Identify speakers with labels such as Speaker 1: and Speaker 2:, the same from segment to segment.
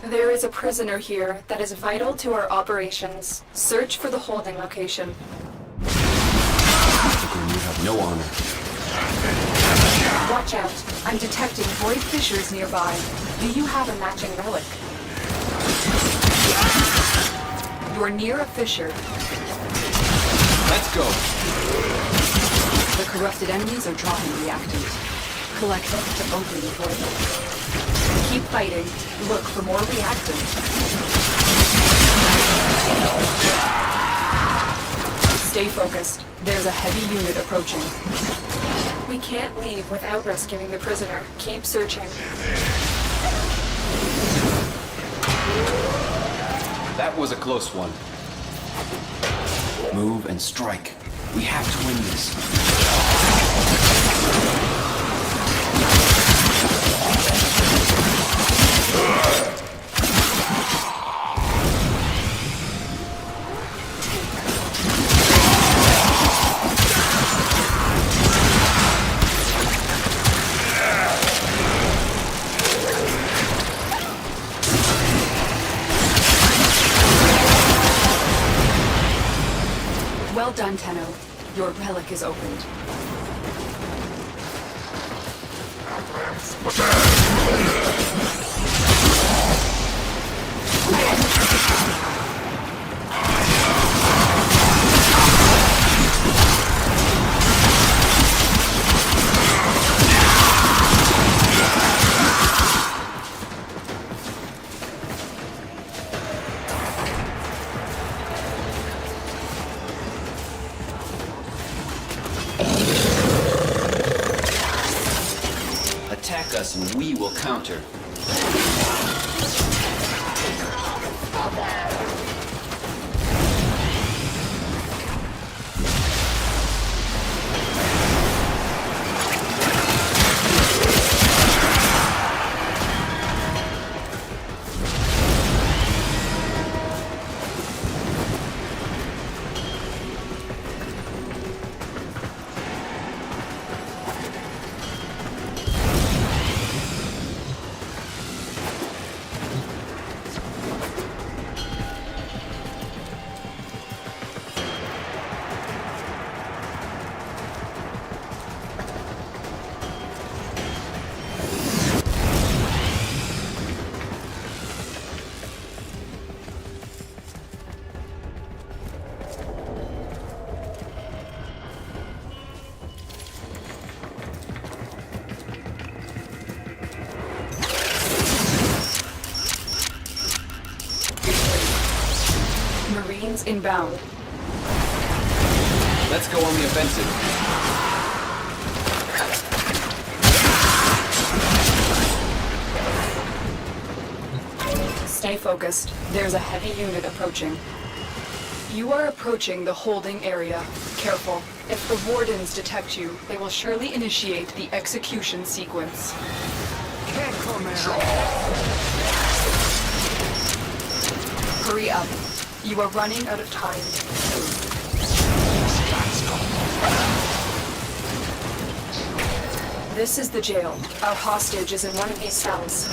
Speaker 1: There is a prisoner here that is vital to our operations. Search for the holding location.
Speaker 2: You have no honor.
Speaker 1: Watch out. I'm detecting void fissures nearby. Do you have a matching relic? You're near a fissure.
Speaker 2: Let's go.
Speaker 1: The corrupted enemies are dropping reactants. Collect them to open the void. Keep fighting. Look for more reactants. Stay focused. There's a heavy unit approaching. We can't leave without rescuing the prisoner. Keep searching.
Speaker 2: That was a close one. Move and strike. We have to win this.
Speaker 1: Well done, Tenno. Your relic is opened.
Speaker 2: Attack us and we will counter.
Speaker 1: Marines inbound.
Speaker 2: Let's go on the offensive.
Speaker 1: Stay focused. There's a heavy unit approaching. You are approaching the holding area. Careful. If the wardens detect you, they will surely initiate the execution sequence. Hurry up. You are running out of time. This is the jail. Our hostage is in one of these cells.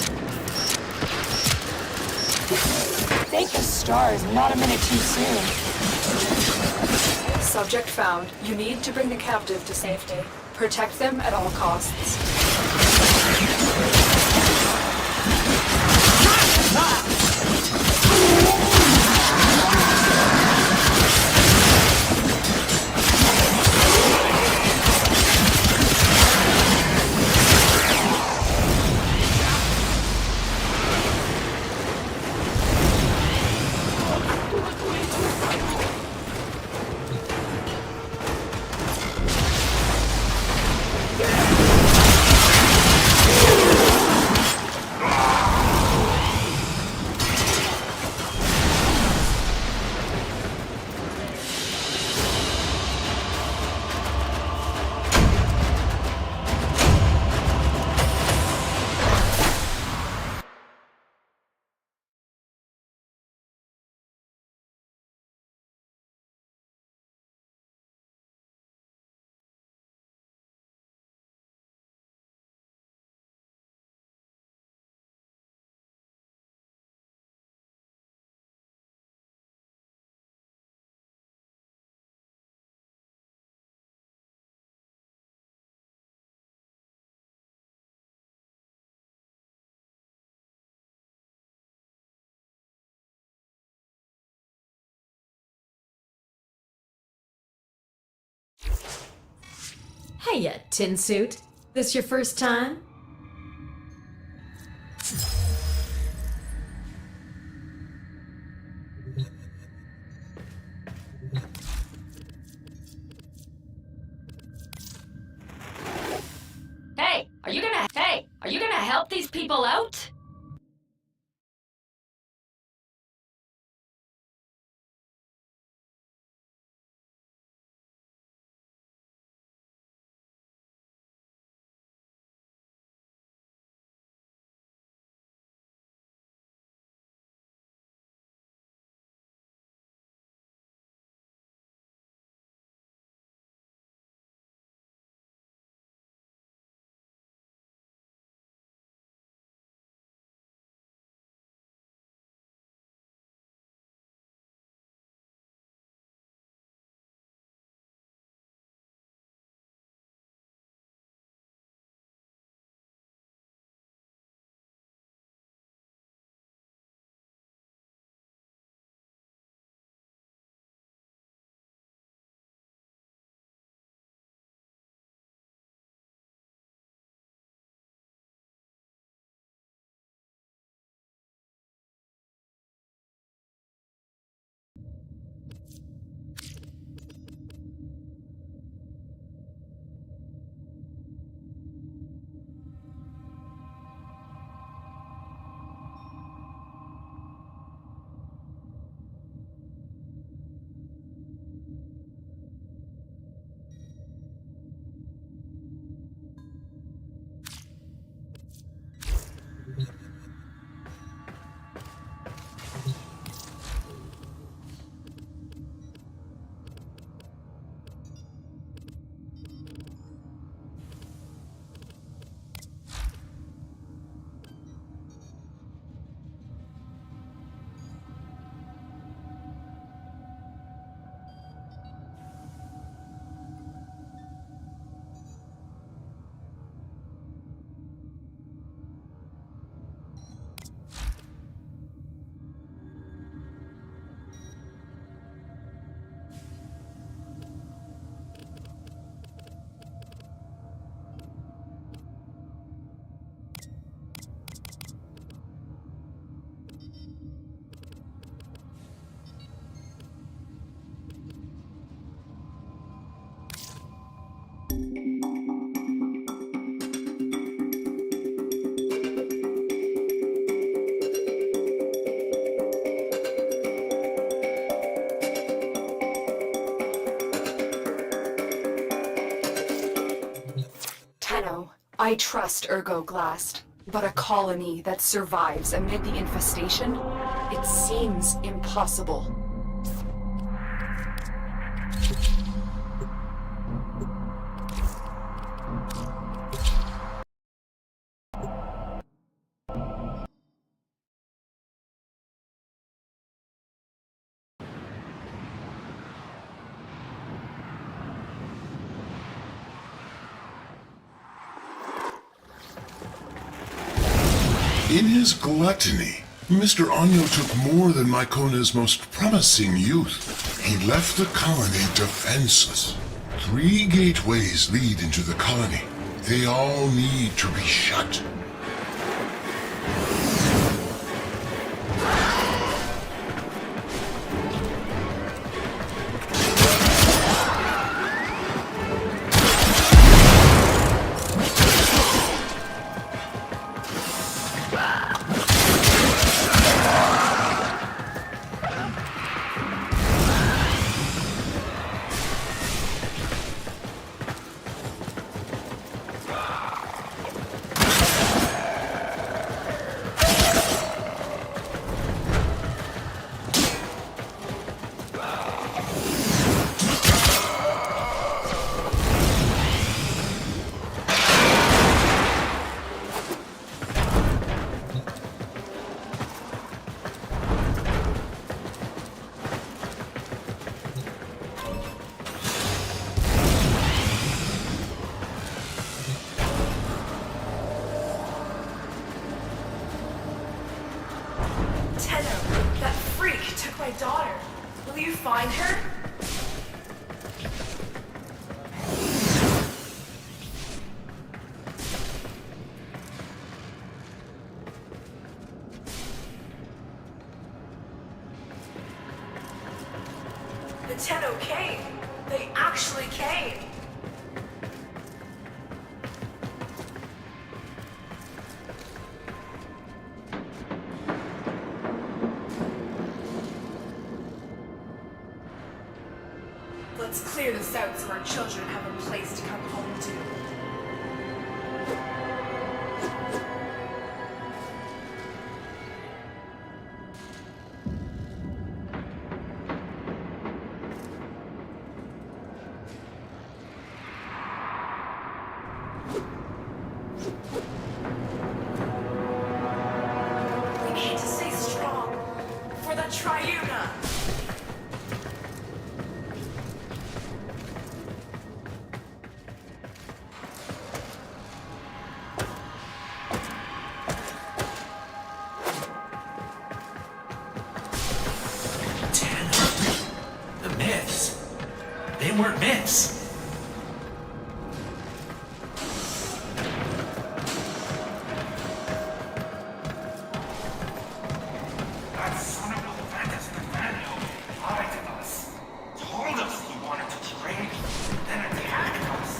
Speaker 3: Thank the stars, not a minute too soon.
Speaker 1: Subject found. You need to bring the captive to safety. Protect them at all costs.
Speaker 4: Hiya, tin suit. This your first time?
Speaker 3: Hey, are you gonna help these people out?
Speaker 1: I trust Ergoglast, but a colony that survives amid the infestation? It seems impossible.
Speaker 5: In his gluttony, Mr. Anyo took more than Mykona's most promising youth. He left the colony defenseless. 3 gateways lead into the colony. They all need to be shut.
Speaker 6: That freak took my daughter. Will you find her? Tenno came. They actually came. Let's clear this out so our children have a place to come home to. We need to stay strong for the Triuna.
Speaker 7: The myths. They weren't myths. That son of a RedVenomFlash lied to us. Told us he wanted to trade, then attacked us.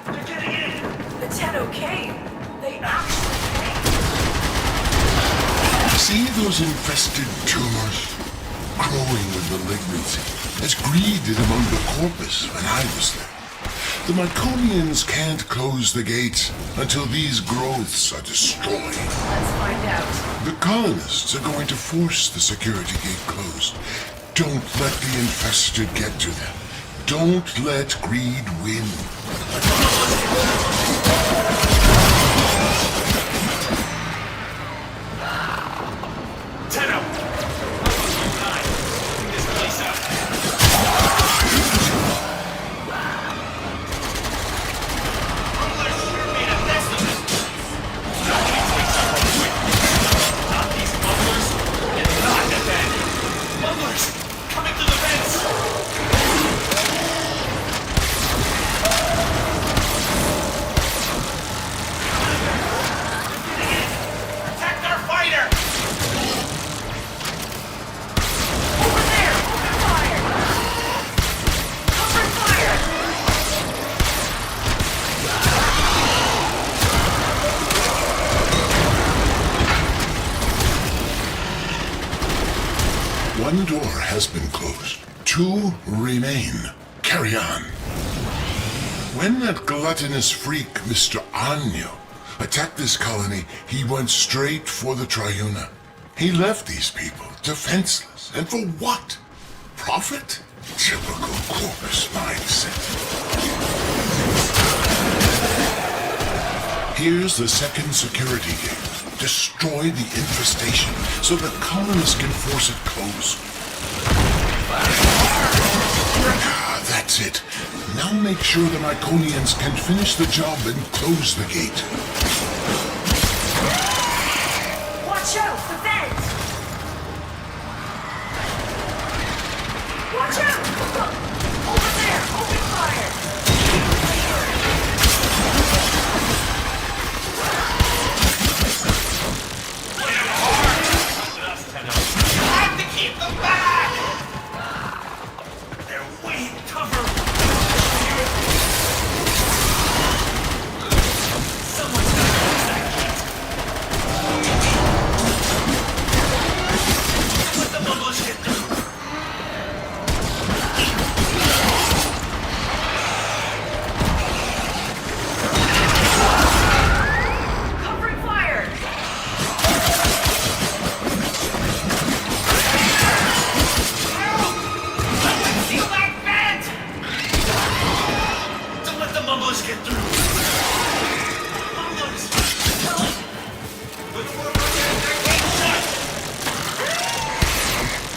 Speaker 7: They're getting in.
Speaker 6: The Tenno came. They actually came.
Speaker 5: See those infested tumors? Growing with malignancy, as greed did among the corpus when I was there. The Myconians can't close the gates until these growths are destroyed.
Speaker 1: Let's find out.
Speaker 5: The colonists are going to force the security gate closed. Don't let the infested get to them. Don't let greed win.
Speaker 7: Tenno! Clean this place up. Rumblers sure made a mess of this place. Not these mumblers, and not the vent. Mumblers! Coming to the vents! Protect our fighter!
Speaker 6: Over there! Open fire! Open fire!
Speaker 5: One door has been closed. Two remain. Carry on. When that gluttonous freak, Mr. Anyo, attacked this colony, he went straight for the Triuna. He left these people defenseless. And for what? Profit? Typical corpus mindset. Here's the second security gate. Destroy the infestation so the colonists can force it closed. Ah, that's it. Now make sure the Myconians can finish the job and close the gate.
Speaker 6: Watch out! The vent! Watch out! Over there! Open fire!
Speaker 7: Have to keep them back! They're way tougher. Someone's got to use that kit. Let the mumblers get through.
Speaker 6: Covering fire!
Speaker 7: Seal that vent! Don't let the mumblers get through. Mumblers! Tell them! We're the one getting their gate shut!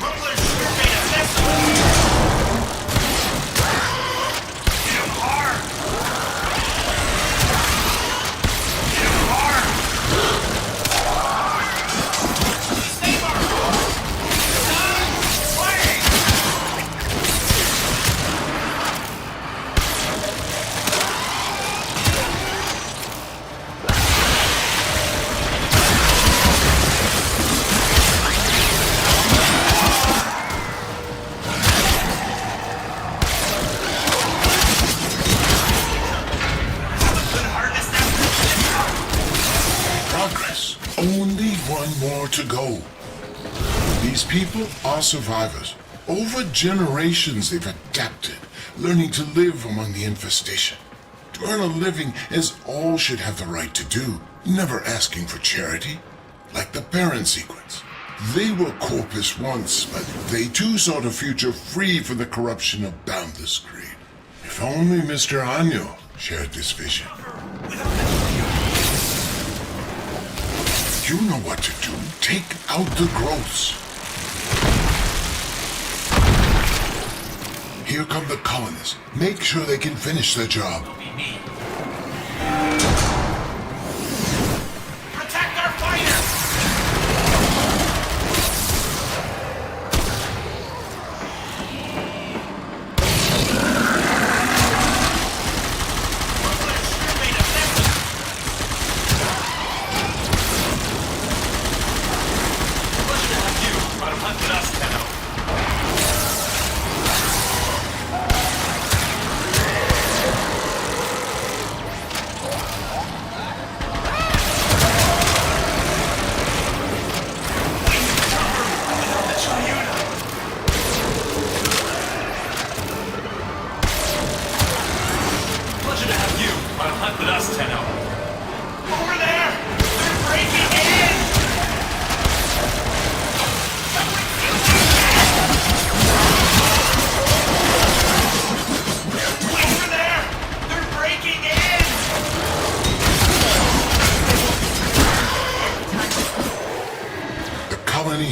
Speaker 7: Mumblers sure made a mess of it! Hit 'em hard!
Speaker 5: only one more to go. These people are survivors. Over generations they've adapted, learning to live among the infestation. To earn a living is all should have the right to do, never asking for charity. Like the parent sequence. They were corpus once, but they too sought a future free from the corruption of boundless greed. If only Mr. Anyo shared this vision. You know what to do. Take out the growths. Here come the colonists. Make sure they can finish their job.
Speaker 7: Protect our fighters!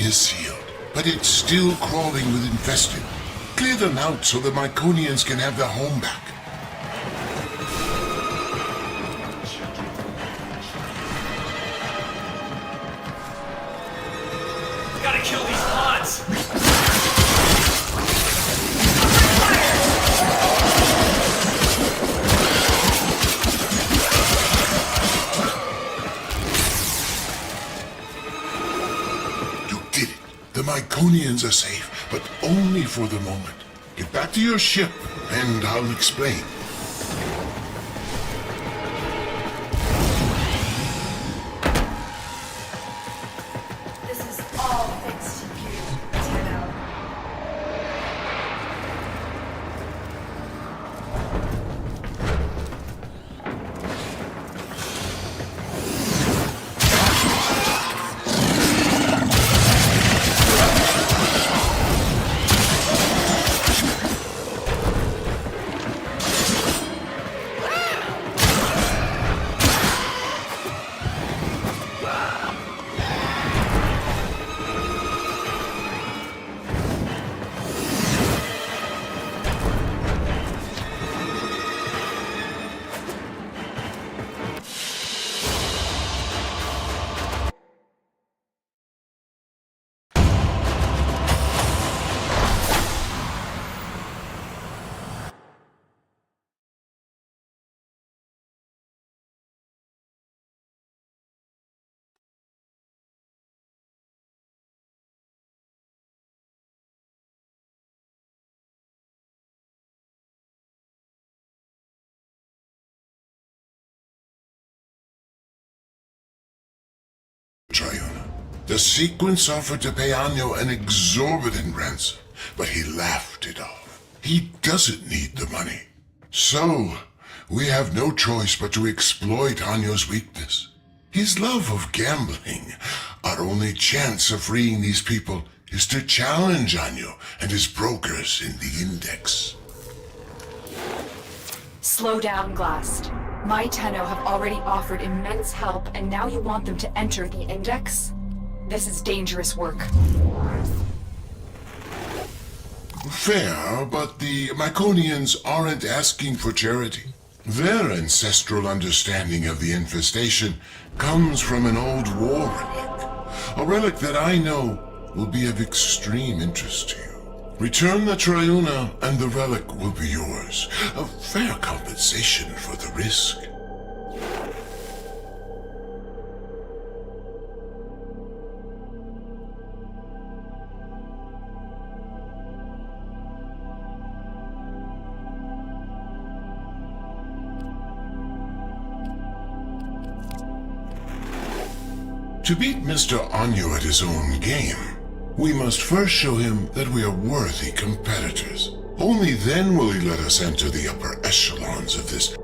Speaker 5: Is sealed, but it's still crawling with infested. Clear them out so the Myconians can have their home back.
Speaker 7: Gotta kill these pods!
Speaker 5: The Myconians are safe, but only for the moment. Get back to your ship, and I'll explain.
Speaker 6: This is all thanks to you, Tenno.
Speaker 5: Triuna. The sequence offered to pay Anyo an exorbitant ransom, but he laughed it off. He doesn't need the money. So, we have no choice but to exploit Anyo's weakness. His love of gambling. Our only chance of freeing these people is to challenge Anyo and his brokers in the Index.
Speaker 1: Slow down, Glast. My Tenno have already offered immense help, and now you want them to enter the Index? This is dangerous work.
Speaker 5: Fair, but the Myconians aren't asking for charity. Their ancestral understanding of the infestation comes from an old war relic. A relic that I know will be of extreme interest to you. Return the Triuna and the relic will be yours. A fair compensation for the risk. To beat Mr. Anyo at his own game, we must first show him that we are worthy competitors. Only then will he let us enter the upper echelons of this.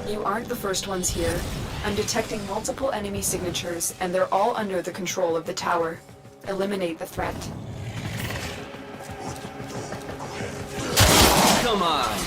Speaker 1: You aren't the first ones here. I'm detecting multiple enemy signatures, and they're all under the control of the tower. Eliminate the threat.
Speaker 2: Come on!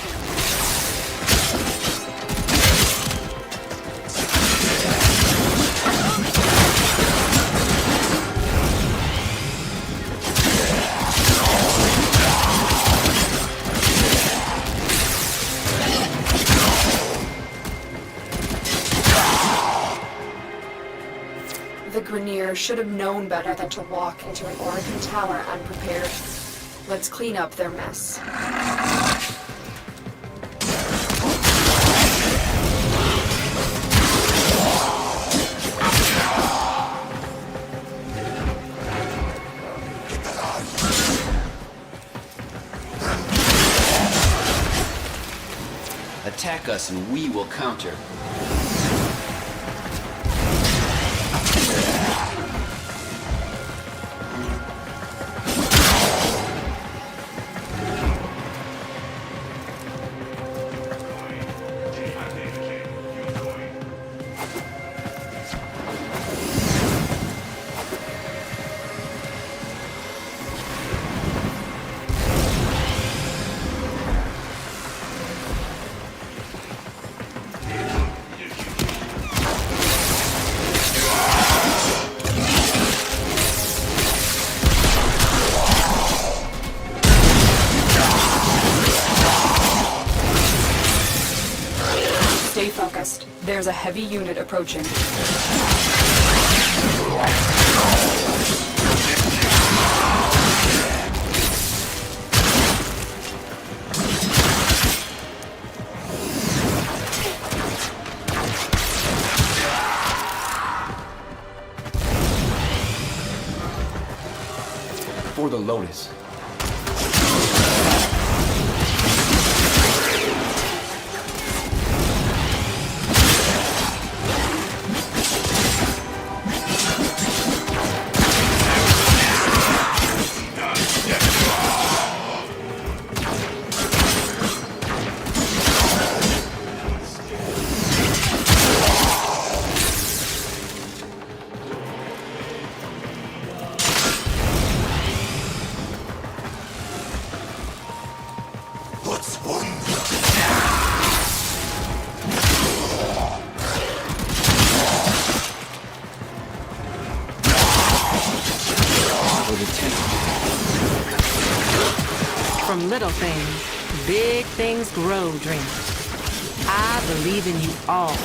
Speaker 1: The Grenier should have known better than to walk into an Oregon tower unprepared. Let's clean up their mess.
Speaker 2: Attack us and we will counter.
Speaker 1: Stay focused. There's a heavy unit approaching.
Speaker 2: For the Lotus.
Speaker 8: From little things, big things grow, dreamers. I believe in you all.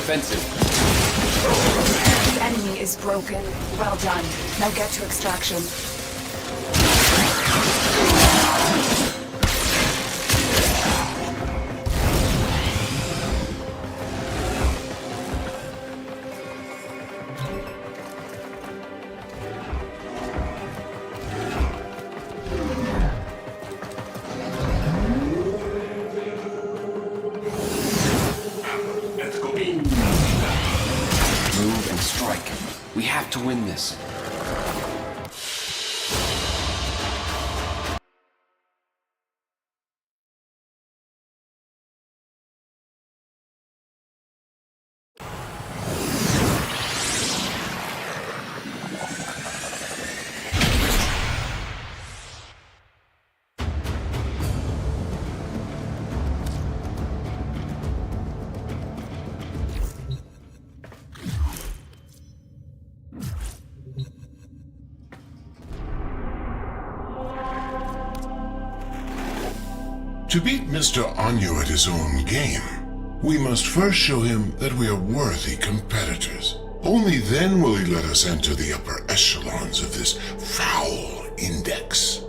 Speaker 2: defensive.
Speaker 1: The enemy is broken. Well done. Now get to extraction.
Speaker 7: Let's go B.
Speaker 2: Move and strike. We have to win this.
Speaker 5: To beat Mr. Anyo at his own game, we must first show him that we are worthy competitors. Only then will he let us enter the upper echelons of this foul index.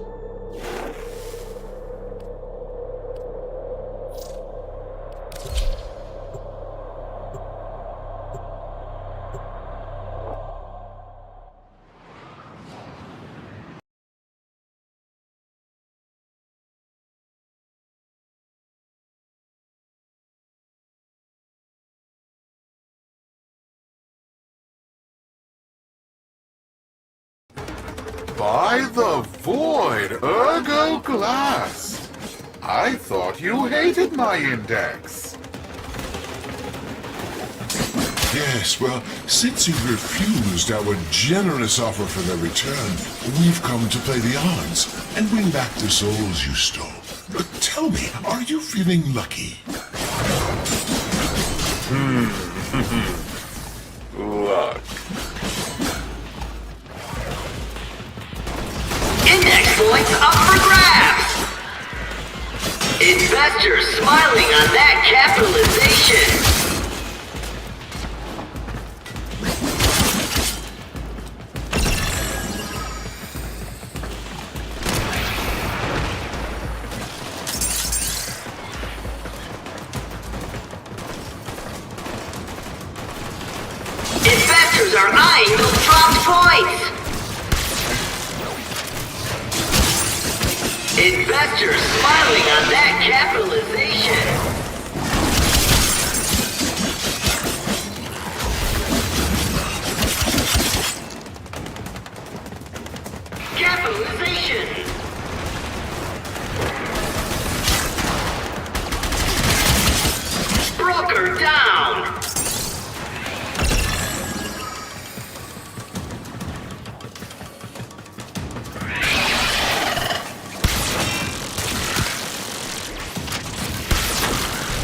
Speaker 9: By the void, ergo glass! I thought you hated my index.
Speaker 5: Yes, well, since you refused our generous offer for the return, we've come to play the odds and win back the souls you stole. But tell me, are you feeling lucky?
Speaker 9: Luck.
Speaker 10: Index points up for grabs! Investors smiling on that capitalization! Investors are eyeing those dropped points! Investors smiling on that capitalization. Capitalization. Broker down.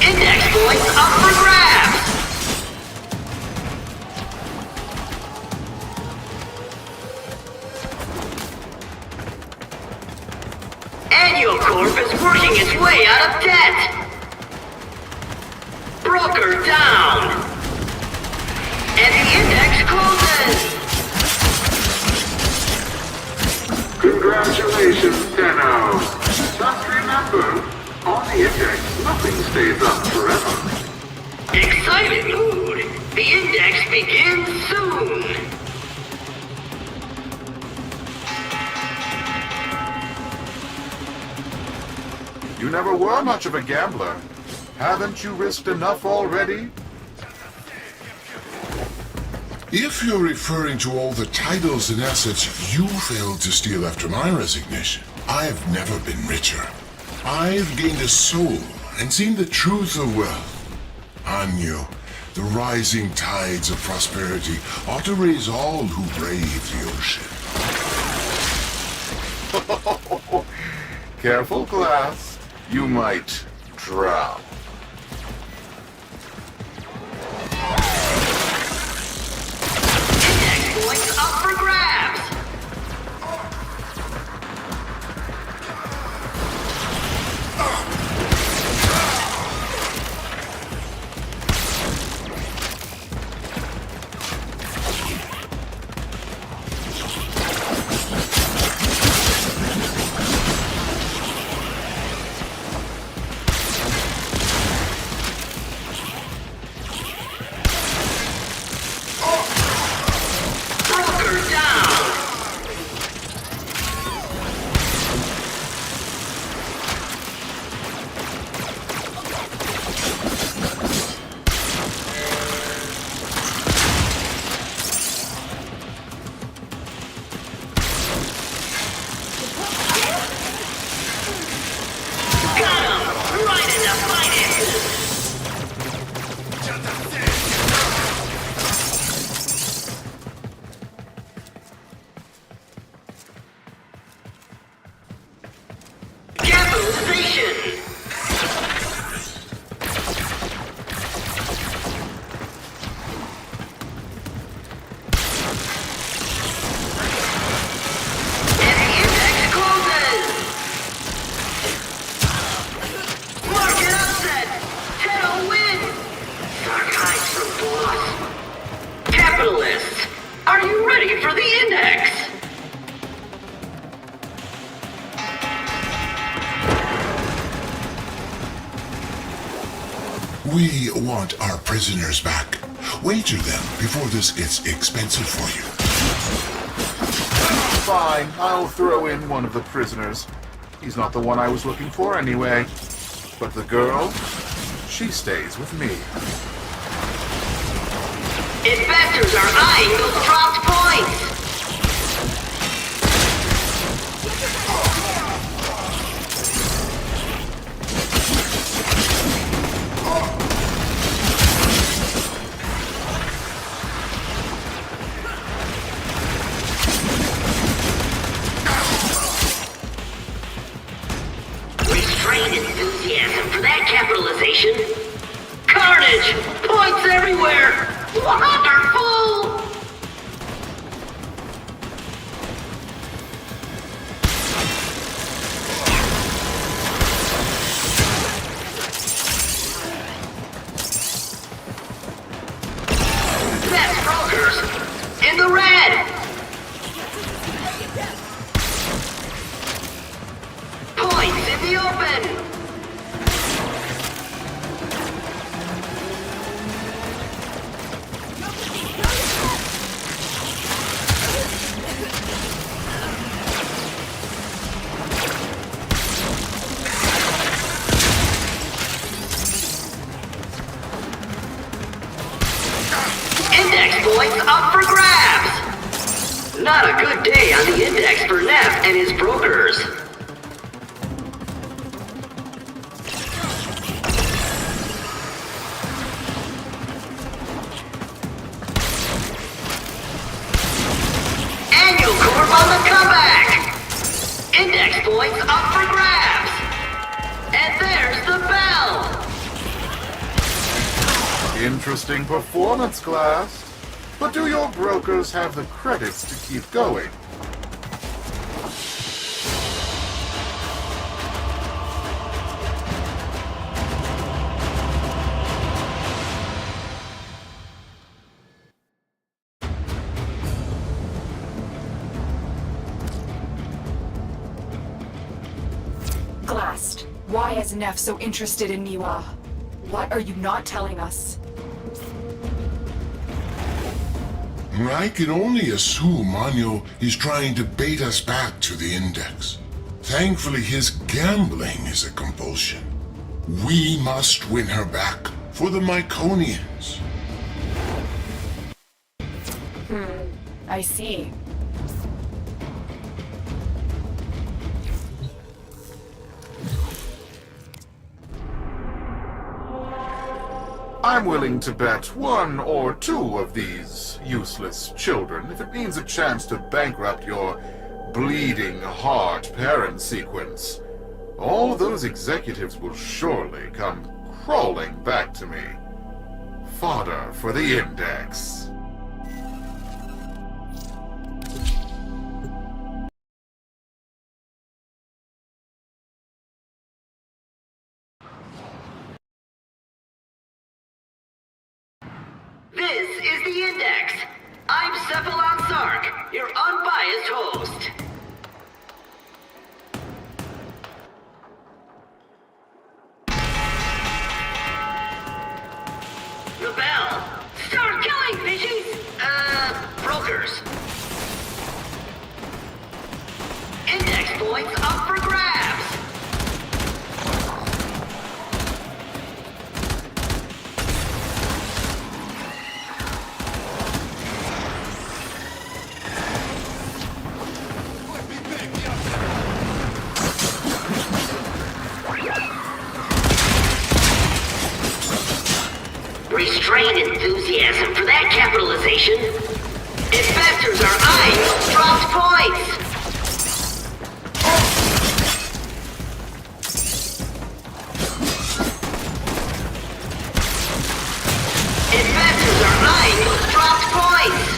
Speaker 10: Index points up for grabs! Annual Corp is working its way out of debt! Broker down! And the index closes!
Speaker 9: Congratulations, Tenno. Just remember, on the index, nothing stays up forever.
Speaker 10: Excited mood! The index begins soon!
Speaker 9: You never were much of a gambler. Haven't you risked enough already?
Speaker 5: If you're referring to all the titles and assets you failed to steal after my resignation, I've never been richer. I've gained a soul and seen the truth of wealth. Anyo, the rising tides of prosperity ought to raise all who brave the ocean.
Speaker 9: Careful, Glass. You might drown.
Speaker 10: Index points up for grabs! for the index!
Speaker 5: We want our prisoners back. Wager them before this gets expensive for you.
Speaker 11: Fine, I'll throw in one of the prisoners. He's not the one I was looking for anyway. But the girl, she stays with me.
Speaker 10: Investors are eyeing those dropped points! Restrained enthusiasm for that capitalization. Carnage! Points everywhere! Wonderful! Best brokers in the red! Points in the open! Index points up for grabs! Not a good day on the index for Neff and his brokers. Annual Corp on the comeback! Index points up for grabs! And there's the bell!
Speaker 11: Interesting performance, class. But do your brokers have the credits to keep going?
Speaker 1: Glast, why is Neff so interested in Niwa? What are you not telling us?
Speaker 5: I can only assume Anyo is trying to bait us back to the Index. Thankfully, his gambling is a compulsion. We must win her back for the Myconians.
Speaker 1: I see.
Speaker 11: I'm willing to bet one or two of these useless children if it means a chance to bankrupt your bleeding heart parent sequence. All those executives will surely come crawling back to me. Fodder for the Index.
Speaker 10: This is the Index. I'm Cephalon Sark, your unbiased host. The bell. Start killing, fishies! Brokers. Index points up for grabs. Restrained enthusiasm for that capitalization. Investors are eyeing those dropped points. Investors are eyeing those dropped points.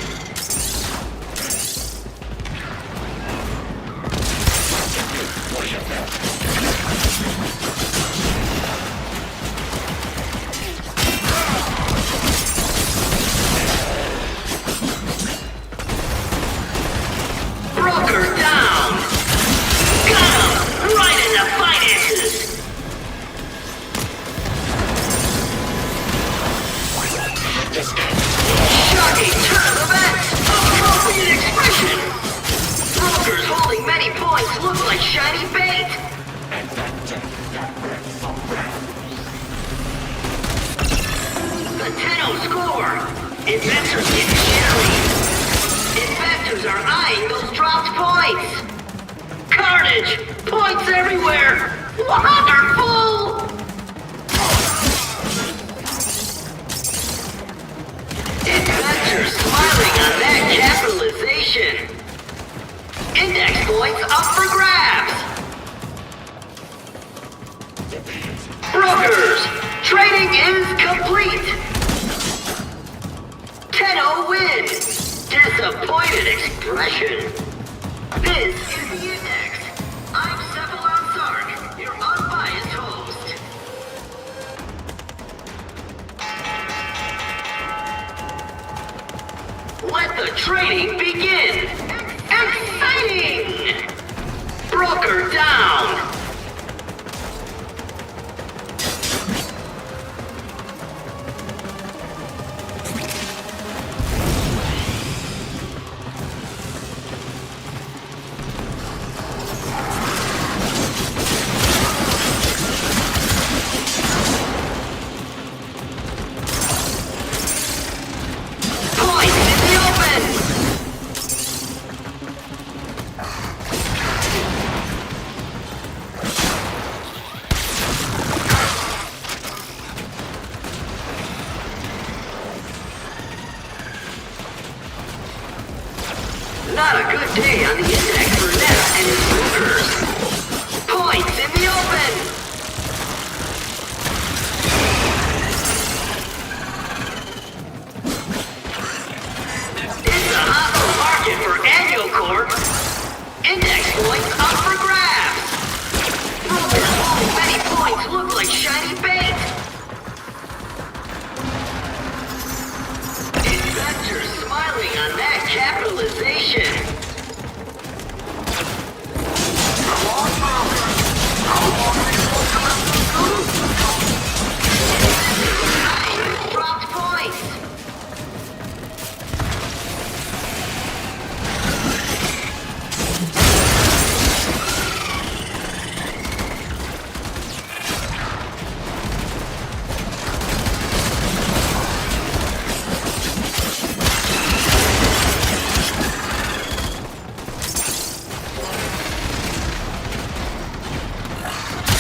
Speaker 10: dropped points! Carnage! Points everywhere! Wonderful! Inventors smiling on that capitalization. Index points up for grabs. Brokers, trading is complete. Tenno win. Disappointed expression. This is the Index. I'm Cephalon Sark, your unbiased host. Let the trading begin! Exciting! Broker down! Not a good day on the Index for Neff and his brokers. Points in the open! It's a hostile market for Annual Corp. Index points up for grabs. Brokers holding many points look like shiny bait. Inventors smiling on that capitalization. Dropped points.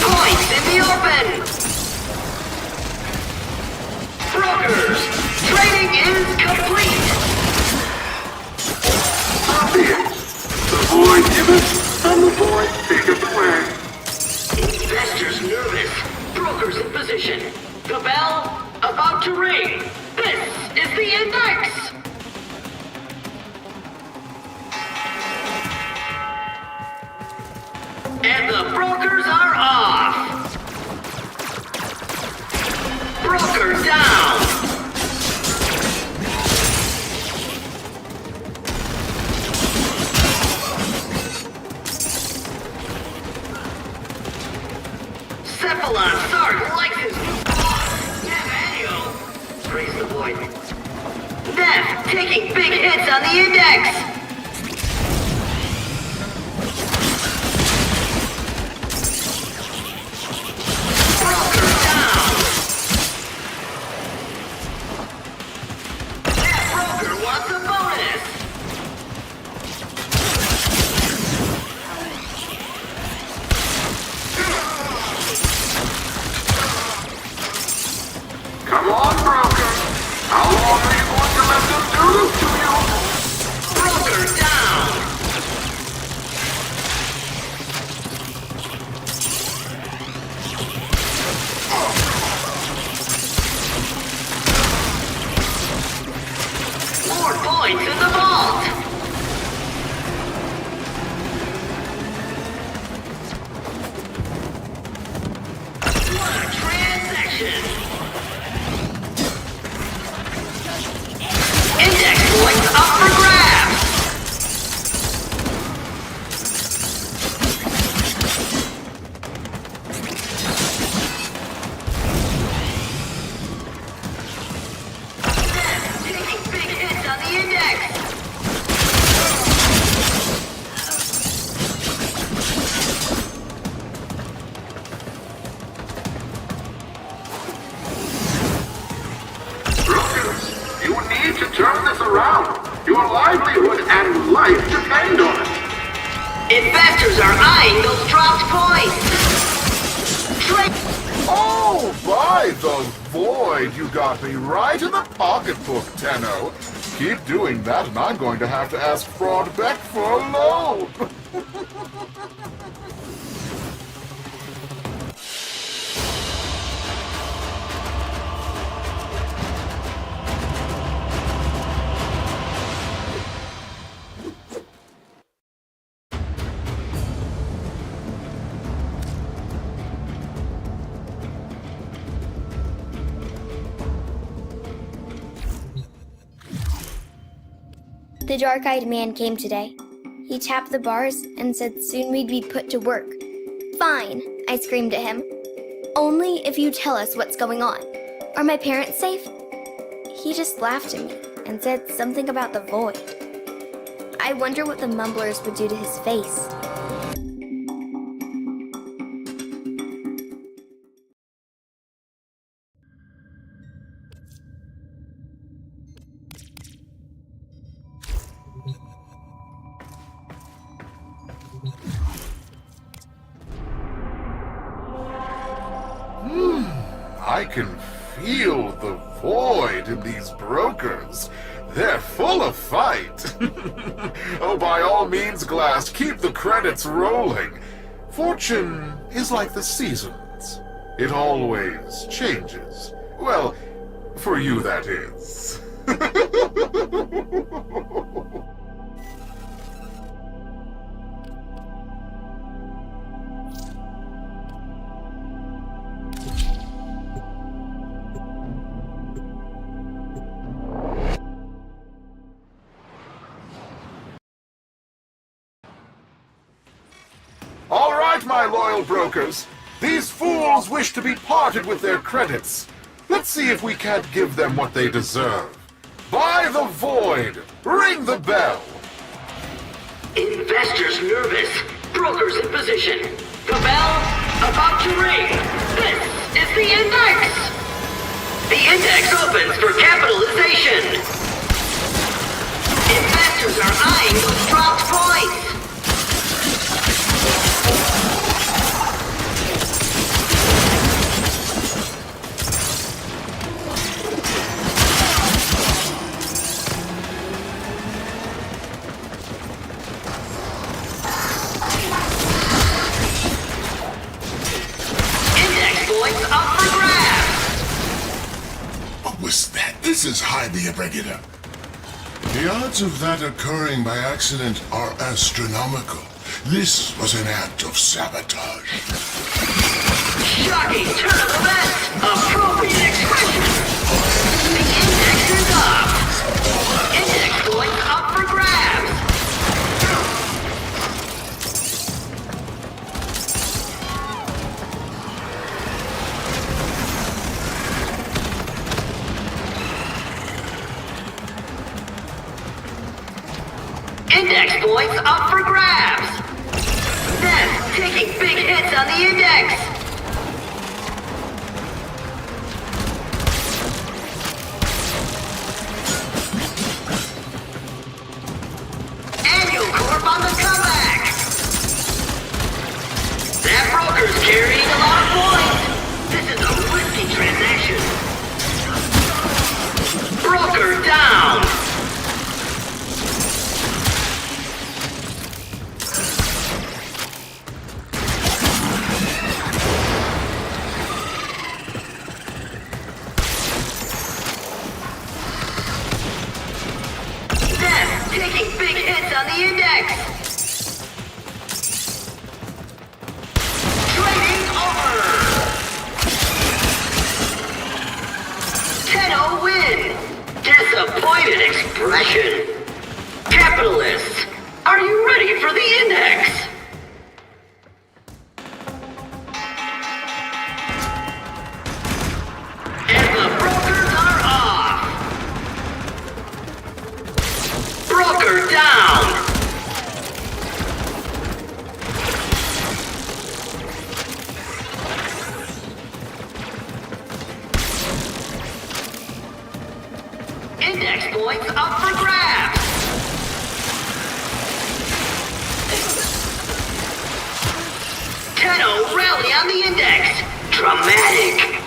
Speaker 10: Points in the open! Brokers, trading is complete!
Speaker 9: The void giveth, and the void taketh away.
Speaker 10: Investors nervous, brokers in position. The bell about to ring. This is the Index! And the brokers are off! Broker down! Cephalon Sark likes his new boss, Neff. Praise the void. Neff taking big hits on the Index!
Speaker 9: Come on, broker. How long are you going to let them do this to you?
Speaker 10: Broker
Speaker 11: the void. You got me right in the pocketbook, Tenno. Keep doing that, and I'm going to have to ask Fraud Beck for a loan.
Speaker 12: The dark-eyed man came today. He tapped the bars and said soon we'd be put to work. Fine, I screamed at him. Only if you tell us what's going on. Are my parents safe? He just laughed at me and said something about the void. I wonder what the mumblers would do to his face.
Speaker 11: I can feel the void in these brokers. They're full of fight. Oh, by all means, Glass, keep the credits rolling. Fortune is like the seasons. It always changes. Well, for you, that is. All right, my loyal brokers. These fools wish to be parted with their credits. Let's see if we can't give them what they deserve. Buy the void. Ring the bell.
Speaker 10: Investors nervous. Brokers in position. The bell about to ring. This is the index. The index opens for capitalization. Investors are eyeing those dropped points.
Speaker 5: What was that? This is highly irregular. The odds of that occurring by accident are astronomical. This was an act of sabotage.
Speaker 10: Shocking turn of events! Appropriate expression! The index is up! Index points up for grabs! Index points up for grabs! Them taking big hits on the index! Annual Corp on the comeback! That broker's carrying a lot of points! This is a risky transaction! Broker down! Taking big hits on the index! Trading over! Tenno win! Disappointed expression! Capitalists, are you ready for the index? And the brokers are off! Broker down! Index points up for grabs! Tenno rally on the index! Dramatic!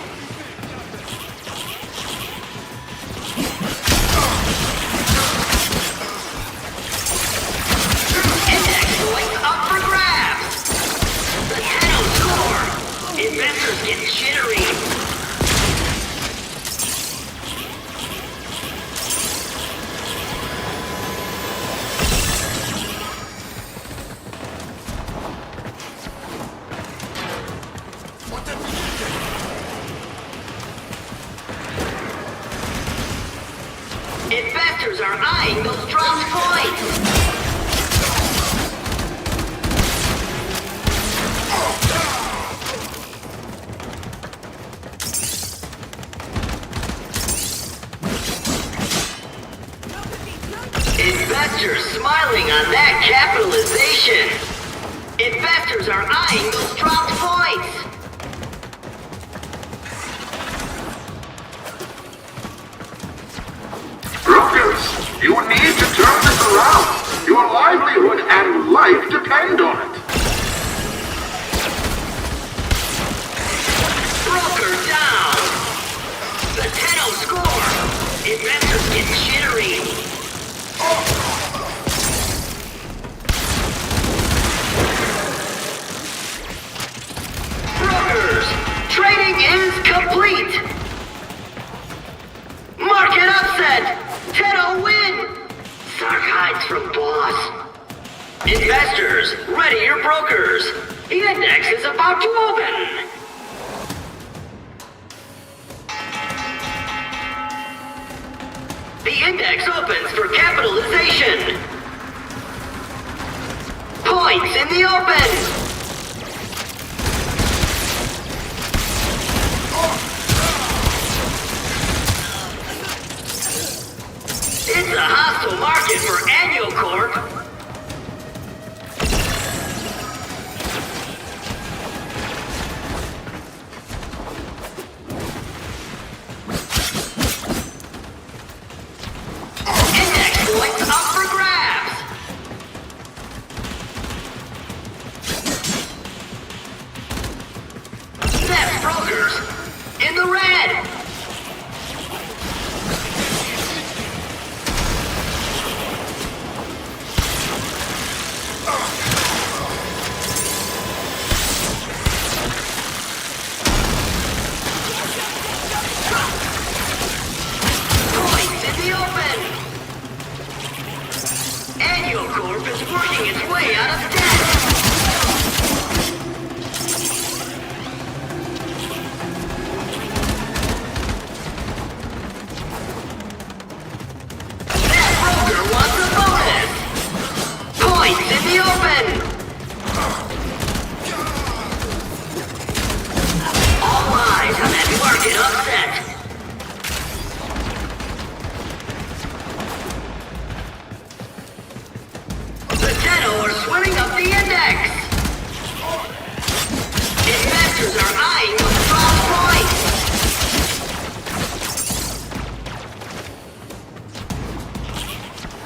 Speaker 10: Investors, ready your brokers. The index is about to open. The index opens for capitalization. Points in the open. It's a hostile market for Annual Corp.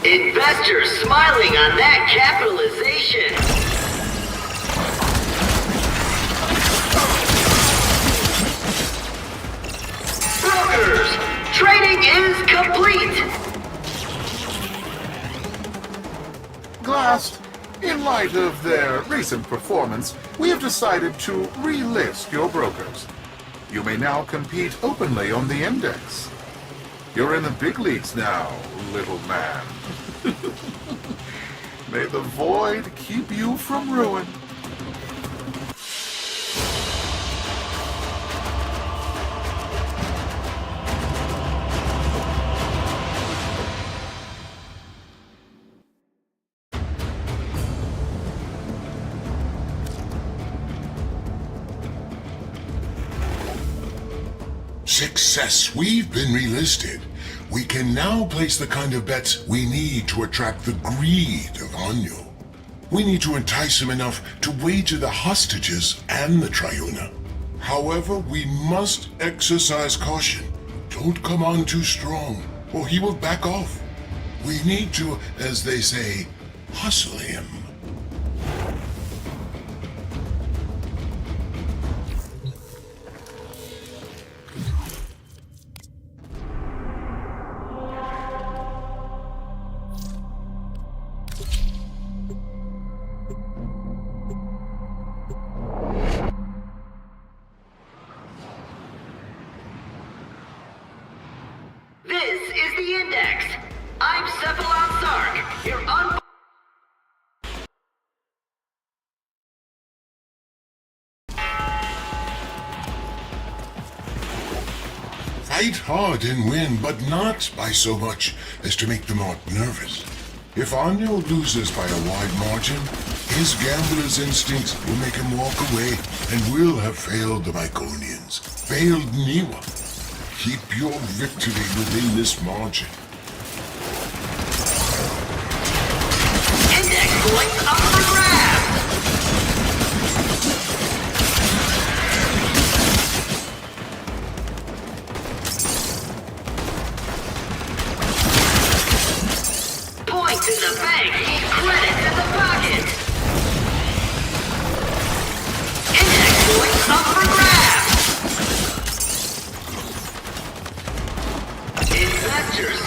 Speaker 10: Investors smiling on that capitalization. Brokers, trading is complete.
Speaker 11: Glass, in light of their recent performance, we have decided to relist your brokers. You may now compete openly on the index. You're in the big leagues now, little man. May the void keep you from ruin.
Speaker 5: Success! We've been relisted. We can now place the kind of bets we need to attract the greed of Anyo. We need to entice him enough to wager the hostages and the Triuna. However, we must exercise caution. Don't come on too strong, or he will back off. We need to, as they say, hustle him.
Speaker 10: This is the index. I'm Cephalon Sark, your
Speaker 5: Fight hard and win, but not by so much as to make the Mark nervous. If Anyo loses by a wide margin, his gambler's instincts will make him walk away, and we'll have failed the Myconians, failed Niwa. Keep your victory within this margin.
Speaker 10: index points up for grabs. Points in the bank, credits in the pocket. Index points up for grabs. Investors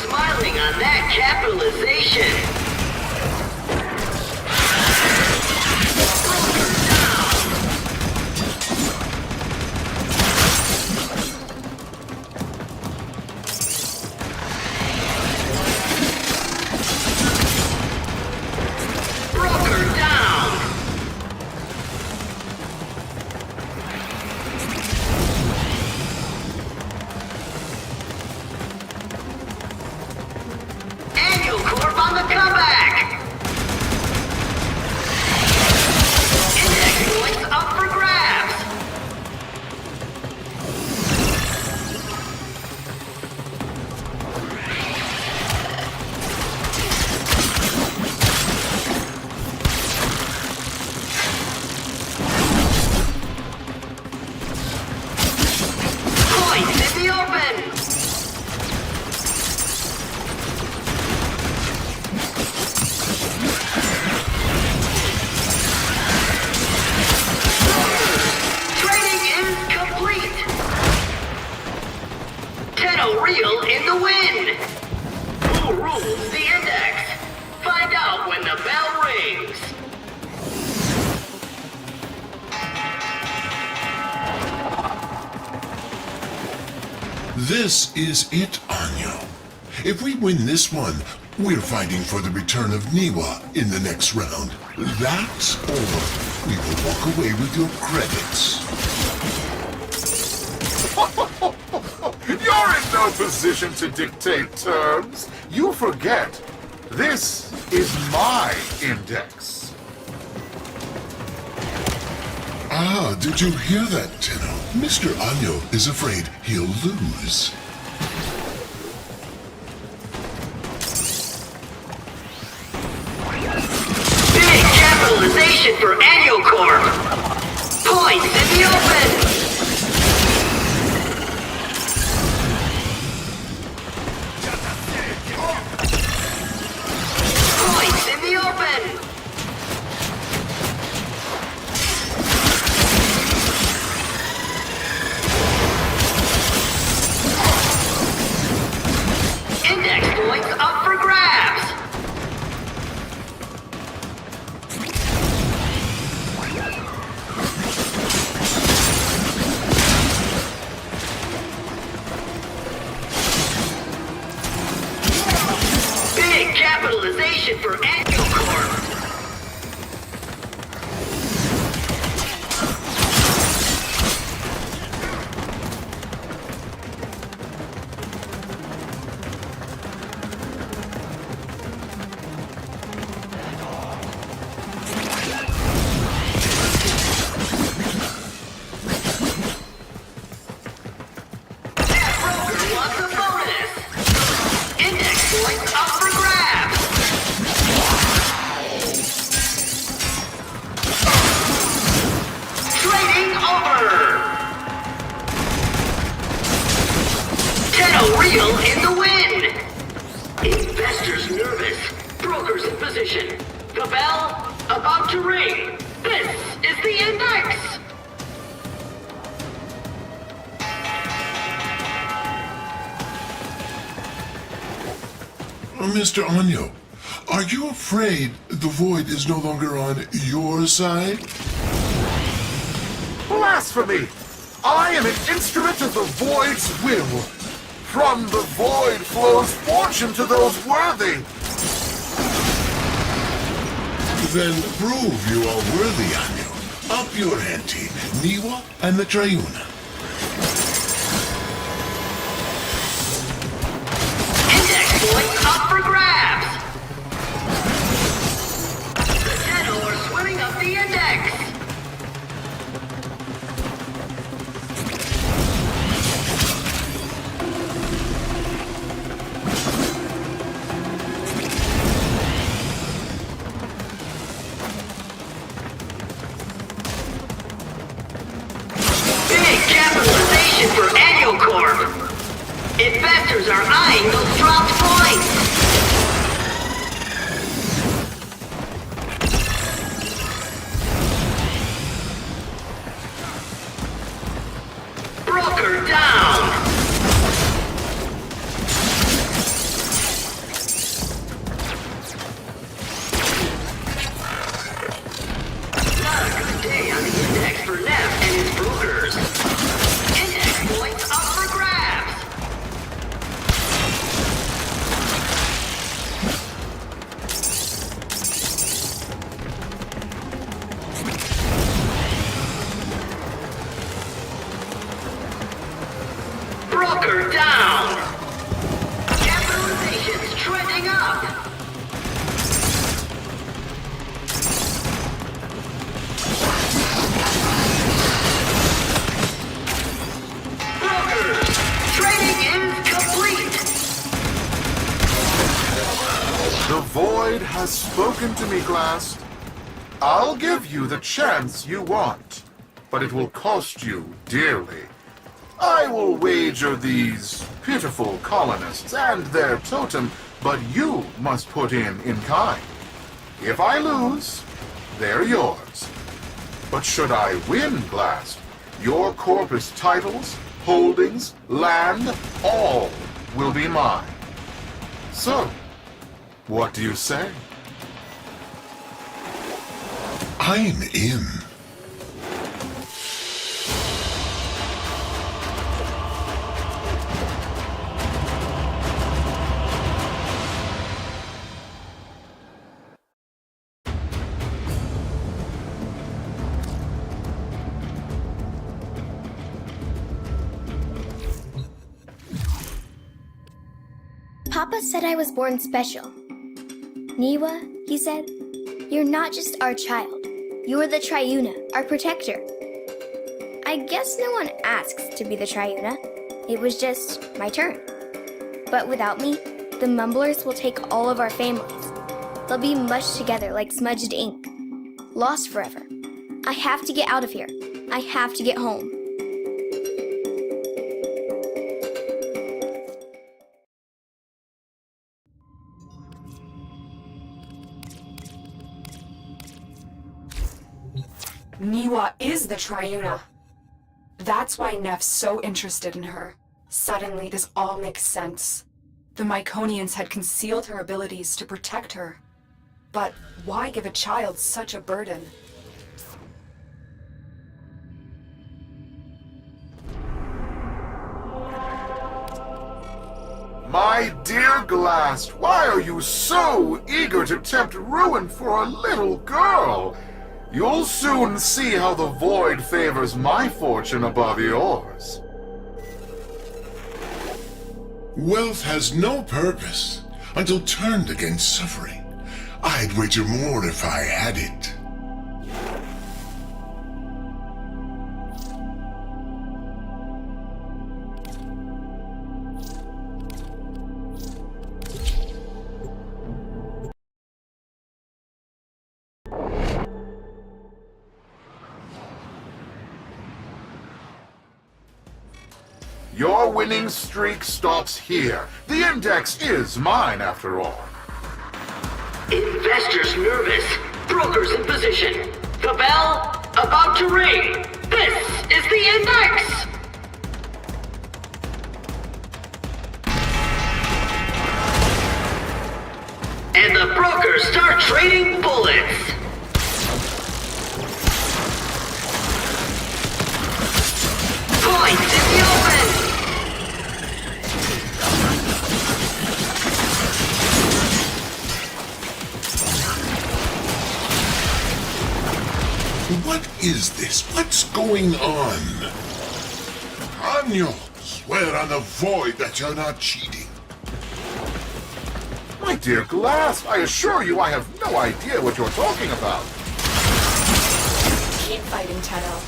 Speaker 5: This is it, Anyo. If we win this one, we're fighting for the return of Niwa in the next round. That, or we will walk away with your credits.
Speaker 11: You're in no position to dictate terms. You forget. This is my index.
Speaker 5: Ah, did you hear that, Tenno? Mr. Anyo is afraid he'll lose.
Speaker 10: Big capitalization for Annual Corp. Points in the open. Points in the open. Index points up for grabs. Big capitalization for Annual Corp. Broker wants a bonus. Index points up for grabs. Trading over. Tenno Real in the win. Investors nervous. Brokers in position. The bell about to ring. This is the index.
Speaker 5: Mr. Anyo, are you afraid the Void is no longer on your side?
Speaker 11: Blasphemy! I am an instrument of the Void's will. From the Void flows fortune to those worthy.
Speaker 5: Then prove you are worthy, Anyo. Up your ante, Niwa and the Triuna.
Speaker 10: Index points up for grabs. The Tenno are swimming up the index. Big capitalization for Annual Corp. Investors are eyeing those dropped points. Broker down. Not a good day on the index for Neff and his brokers. Index points up for grabs. Broker down. Capitalization's trending up. Brokers, trading is complete.
Speaker 11: The Void has spoken to me, Glass. I'll give you the chance you want, but it will cost you dearly. I will wager these pitiful colonists and their totem, but you must put in kind. If I lose, they're yours. But should I win, Glass, your corpus titles, holdings, land, all will be mine. So, what do you say?
Speaker 5: I'm in.
Speaker 12: Papa said I was born special. Niwa, he said, you're not just our child. You're the Triuna, our protector. I guess no one asks to be the Triuna. It was just my turn. But without me, the Mumblers will take all of our families. They'll be mushed together like smudged ink. Lost forever. I have to get out of here. I have to get home.
Speaker 1: Niwa is the Triuna. That's why Neff's so interested in her. Suddenly, this all makes sense. The Myconians had concealed her abilities to protect her. But why give a child such a burden?
Speaker 11: My dear Glass, why are you so eager to tempt ruin for a little girl? You'll soon see how the void favors my fortune above yours.
Speaker 5: Wealth has no purpose until turned against suffering. I'd wager more if I had it.
Speaker 11: Your winning streak stops here. The index is mine, after all.
Speaker 10: Investors nervous. Brokers in position. The bell about to ring. This is the index! And the brokers start trading bullets. Points in the open!
Speaker 5: What is this? What's going on? Anyo, swear on the void that you're not cheating.
Speaker 11: My dear Glass, I assure you I have no idea what you're talking about.
Speaker 1: Keep fighting, Tenno.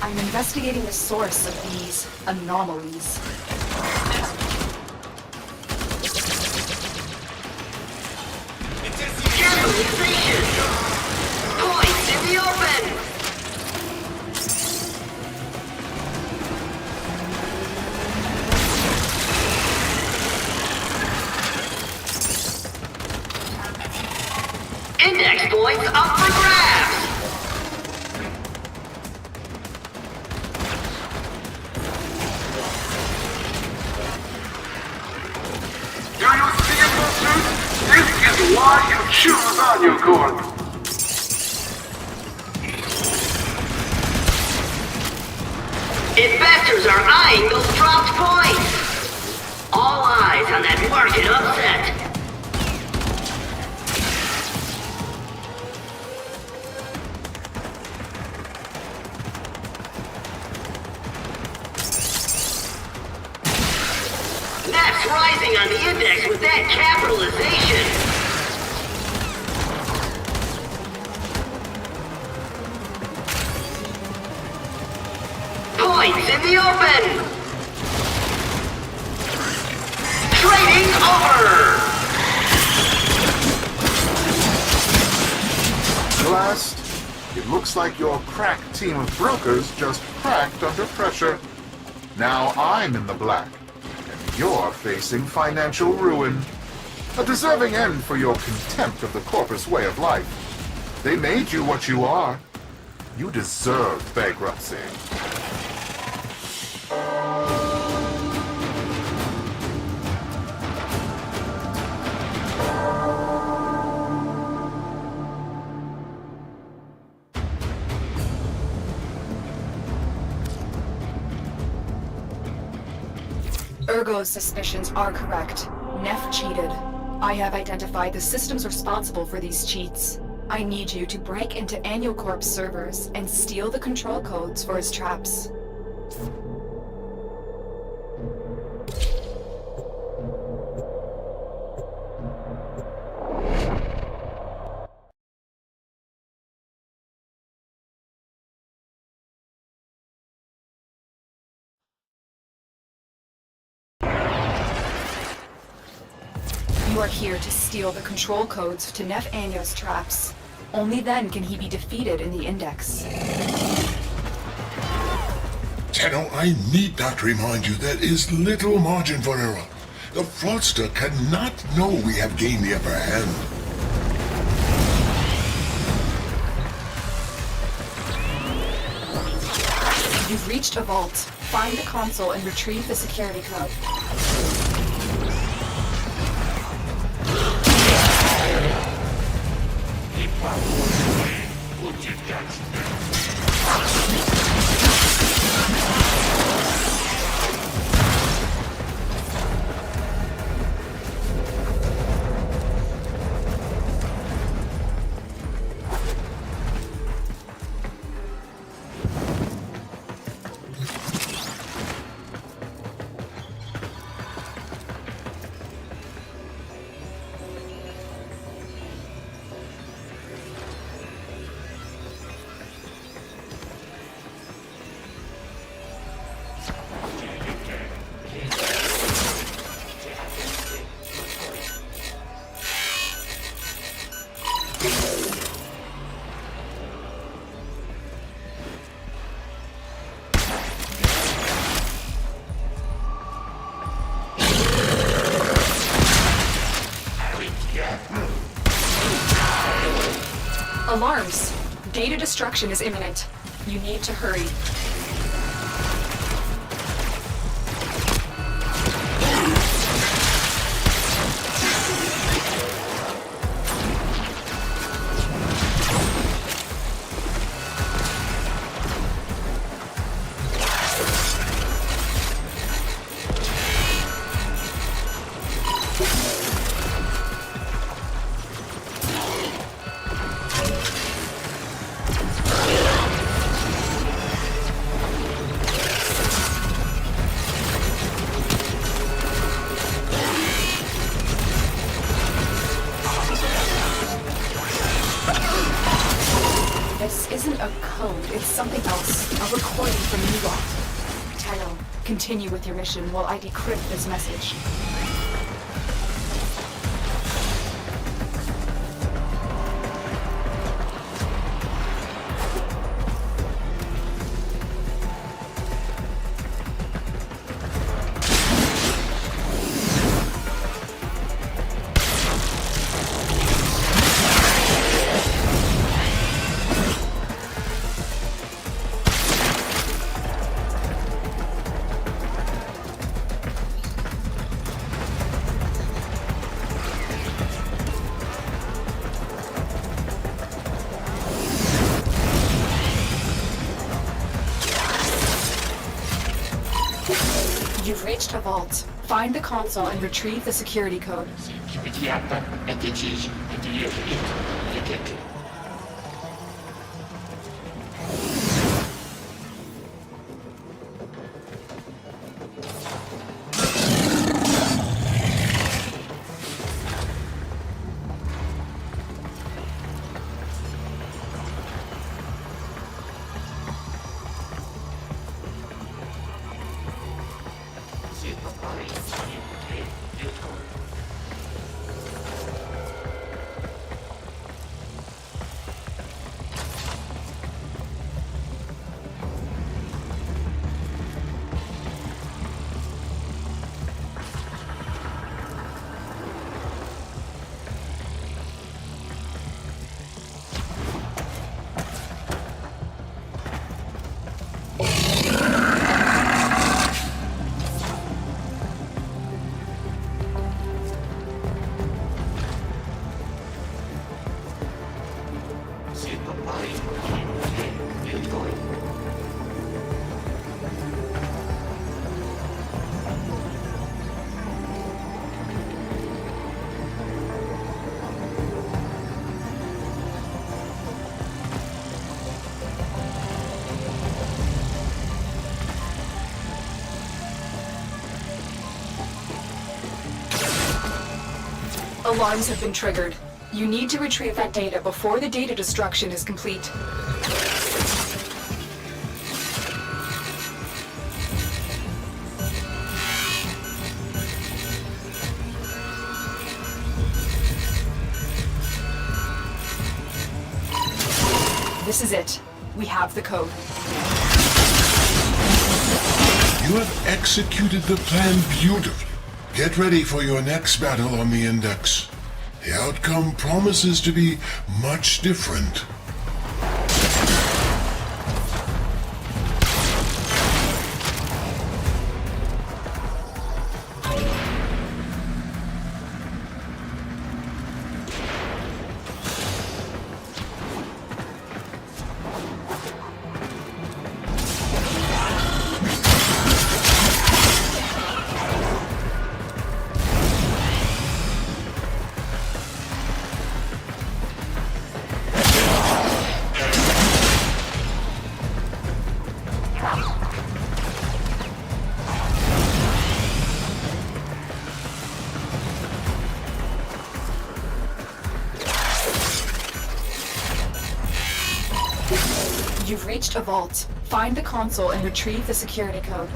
Speaker 1: I'm investigating the source of these anomalies.
Speaker 10: Generalization! Points in the open! Index points up for grabs!
Speaker 9: Do you see it, Monsters? This is why you choose Anyo Corp.
Speaker 10: Investors are eyeing those dropped points! All eyes on that market upset! Neff's rising on the index with that capitalization! Points in the open! Trading over!
Speaker 11: Blast, it looks like your crack team of brokers just cracked under pressure. Now I'm in the black, and you're facing financial ruin. A deserving end for your contempt of the corpus way of life. They made you what you are. You deserve bankruptcy.
Speaker 1: Ergo's suspicions are correct. Neff cheated. I have identified the systems responsible for these cheats. I need you to break into Anyocorp's servers and steal the control codes for his traps. are here to steal the control codes to Nef Anyo's traps. Only then can he be defeated in the Index.
Speaker 5: Tenno, I need not remind you there is little margin for error. The fraudster cannot know we have gained the upper hand.
Speaker 1: You've reached a vault. Find the console and retrieve the security code. Alarms! Data destruction is imminent. You need to hurry. This isn't a code, it's something else. A recording from Newgalt. Tenno, continue with your mission while I decrypt this message. You've reached a vault. Find the console and retrieve the security code. Alarms have been triggered. You need to retrieve that data before the data destruction is complete. This is it. We have the code.
Speaker 5: You have executed the plan beautifully. Get ready for your next battle on the Index. The outcome promises to be much different.
Speaker 1: You've reached a vault. Find the console and retrieve the security code.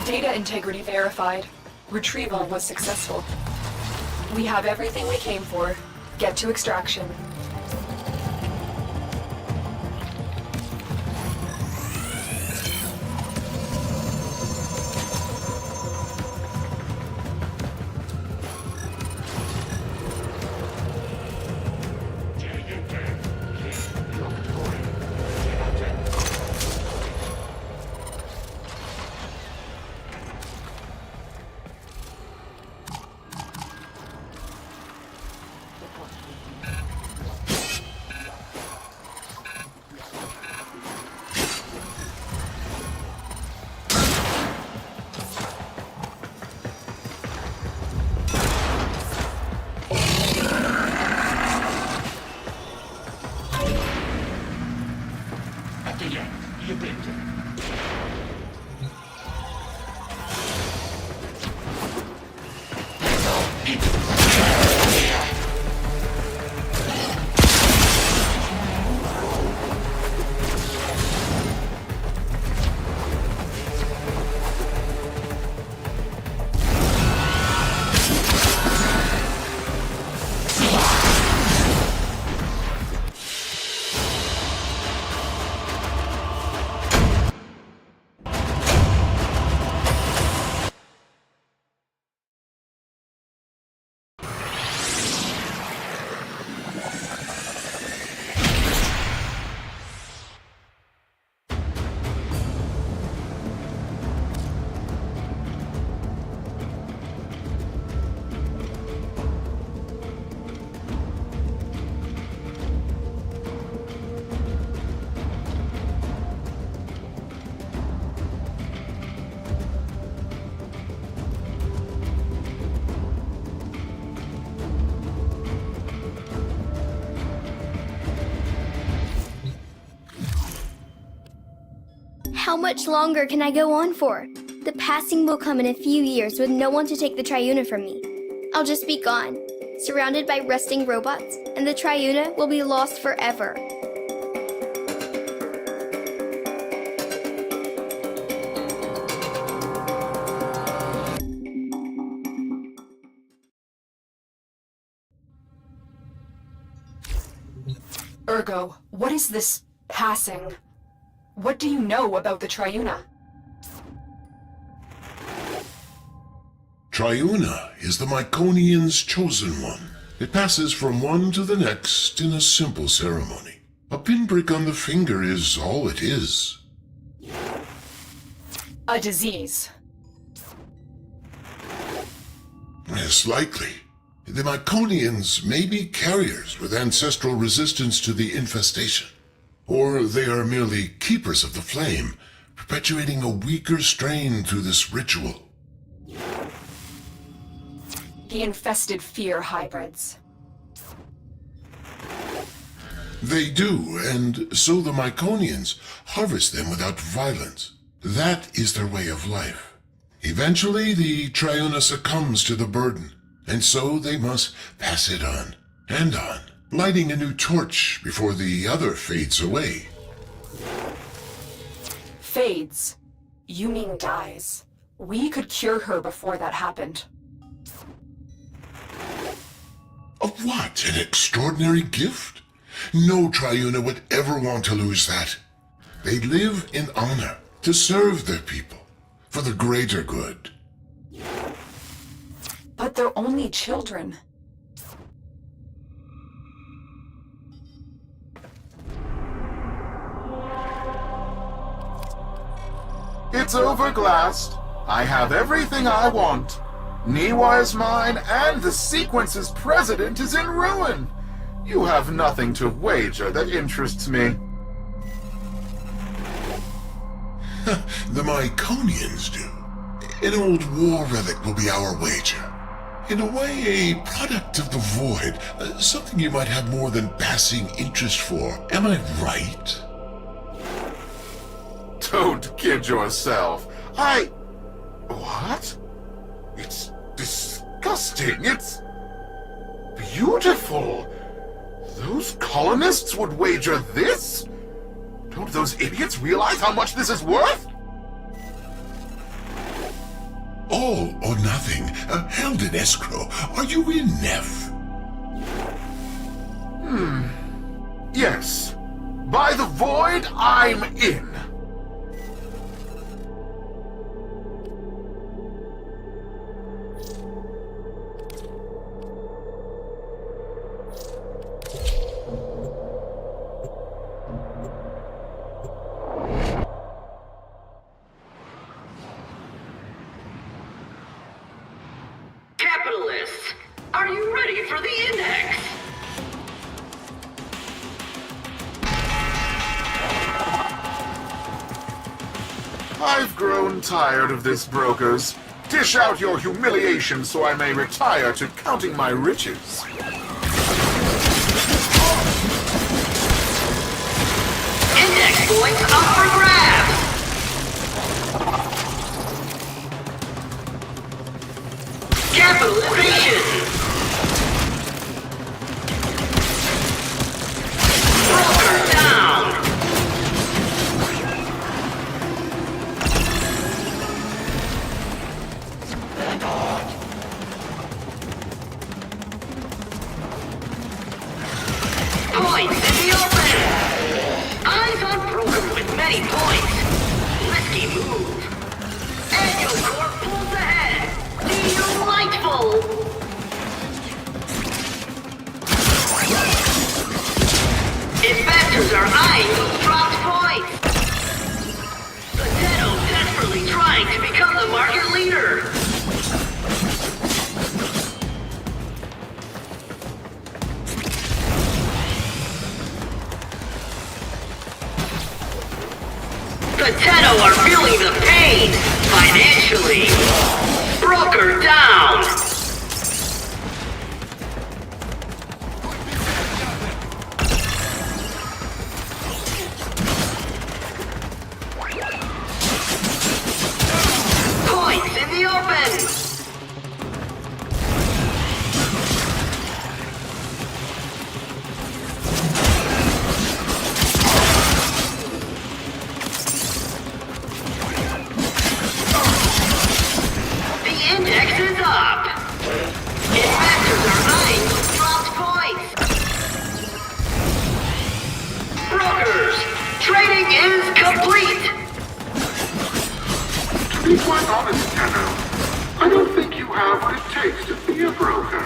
Speaker 1: Data integrity verified. Retrieval was successful. We have everything we came for. Get to extraction.
Speaker 12: How much longer can I go on for? The passing will come in a few years with no one to take the Triuna from me. I'll just be gone, surrounded by rusting robots, and the Triuna will be lost forever.
Speaker 1: Ergo, what is this passing? What do you know about the Triuna?
Speaker 5: Triuna is the Myconian's chosen one. It passes from one to the next in a simple ceremony. A pinprick on the finger is all it is.
Speaker 1: A disease.
Speaker 5: Yes, likely. The Myconians may be carriers with ancestral resistance to the infestation. Or they are merely keepers of the flame, perpetuating a weaker strain through this ritual.
Speaker 1: The infested fear hybrids.
Speaker 5: They do, and so the Myconians harvest them without violence. That is their way of life. Eventually, the Triuna succumbs to the burden, and so they must pass it on, and on, lighting a new torch before the other fades away.
Speaker 1: Fades? You mean dies. We could cure her before that happened.
Speaker 5: Of what? An extraordinary gift? No Triuna would ever want to lose that. They live in honor, to serve their people, for the greater good.
Speaker 1: But they're only children.
Speaker 11: It's overglassed. I have everything I want. Niwa is mine, and the sequence's president is in ruin. You have nothing to wager that interests me.
Speaker 5: The Myconians do. An old war relic will be our wager. In a way, a product of the void. Something you might have more than passing interest for. Am I right?
Speaker 11: Don't kid yourself. What? It's disgusting. It's beautiful. Those colonists would wager this? Don't those idiots realize how much this is worth?
Speaker 5: All or nothing. Held in escrow. Are you in, Neff?
Speaker 11: Yes. By the void, I'm in.
Speaker 10: Capitalists, are you ready for the index?
Speaker 11: I've grown tired of this, brokers. Dish out your humiliation so I may retire to counting my riches.
Speaker 10: Index points up for grabs! Capitalization! Broker down! Points in the open! Eyes on broker with many points. Risky move. Annual Corp pulls ahead. Delightful! Investors are eyeing those dropped points. Potato desperately trying to become the market leader. Potato are feeling the pain financially. Broker down! Points in the open! The index is up! Investors are eyeing those dropped points! Brokers, trading is complete!
Speaker 9: To be quite honest, Tenno, I don't think you have what it takes to be a broker.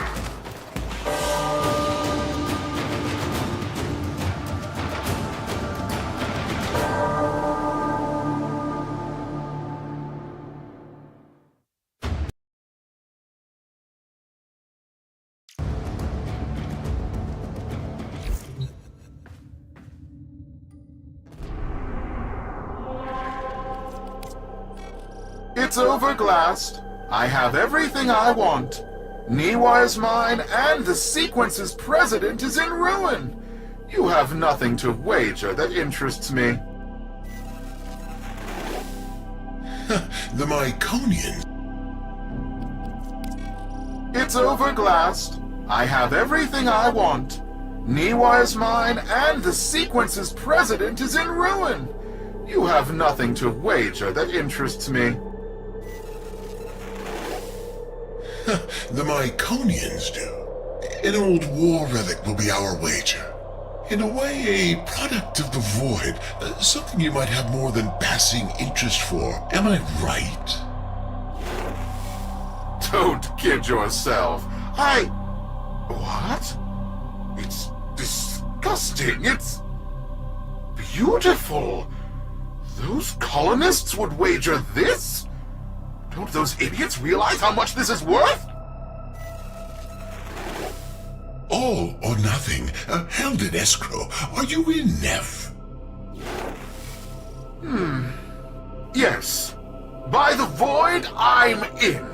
Speaker 11: It's overglassed. I have everything I want. Niwa is mine, and the sequence's president is in ruin. You have nothing to wager that interests me.
Speaker 5: The Myconians.
Speaker 11: It's overglassed. I have everything I want. Niwa is mine, and the sequence's president is in ruin. You have nothing to wager that interests me.
Speaker 5: The Myconians do. An old war relic will be our wager. In a way, a product of the void. Something you might have more than passing interest for. Am I right?
Speaker 11: Don't kid yourself. What? It's disgusting. It's beautiful. Those colonists would wager this? Don't those idiots realize how much this is worth?
Speaker 5: All or nothing. Held in escrow. Are you in, Neff?
Speaker 11: Yes. By the void, I'm in.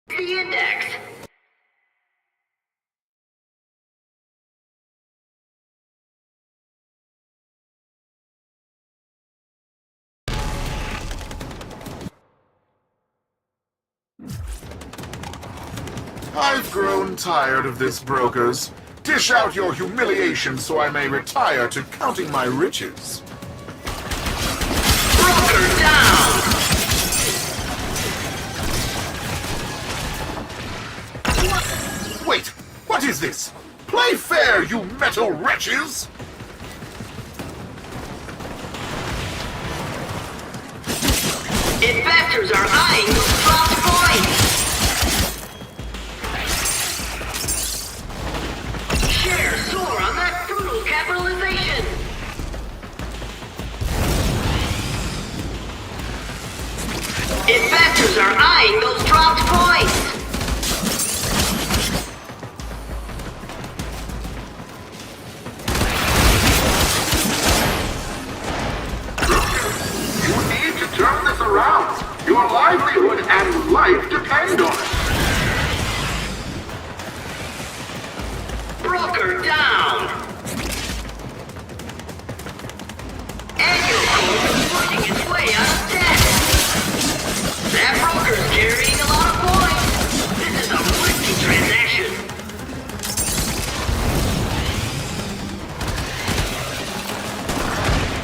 Speaker 10: The index.
Speaker 11: I've grown tired of this, brokers. Dish out your humiliation so I may retire to counting my riches.
Speaker 10: Broker down!
Speaker 11: Wait, what is this? Play fair, you metal wretches!
Speaker 10: Investors are eyeing those dropped coins! Shares soar on that brutal capitalization! Investors are eyeing those dropped coins!
Speaker 9: Turn this around. Your livelihood and life depend on it.
Speaker 10: Broker down! Annual Corp is working its way out of debt. That broker's carrying a lot of points. This is a risky transaction.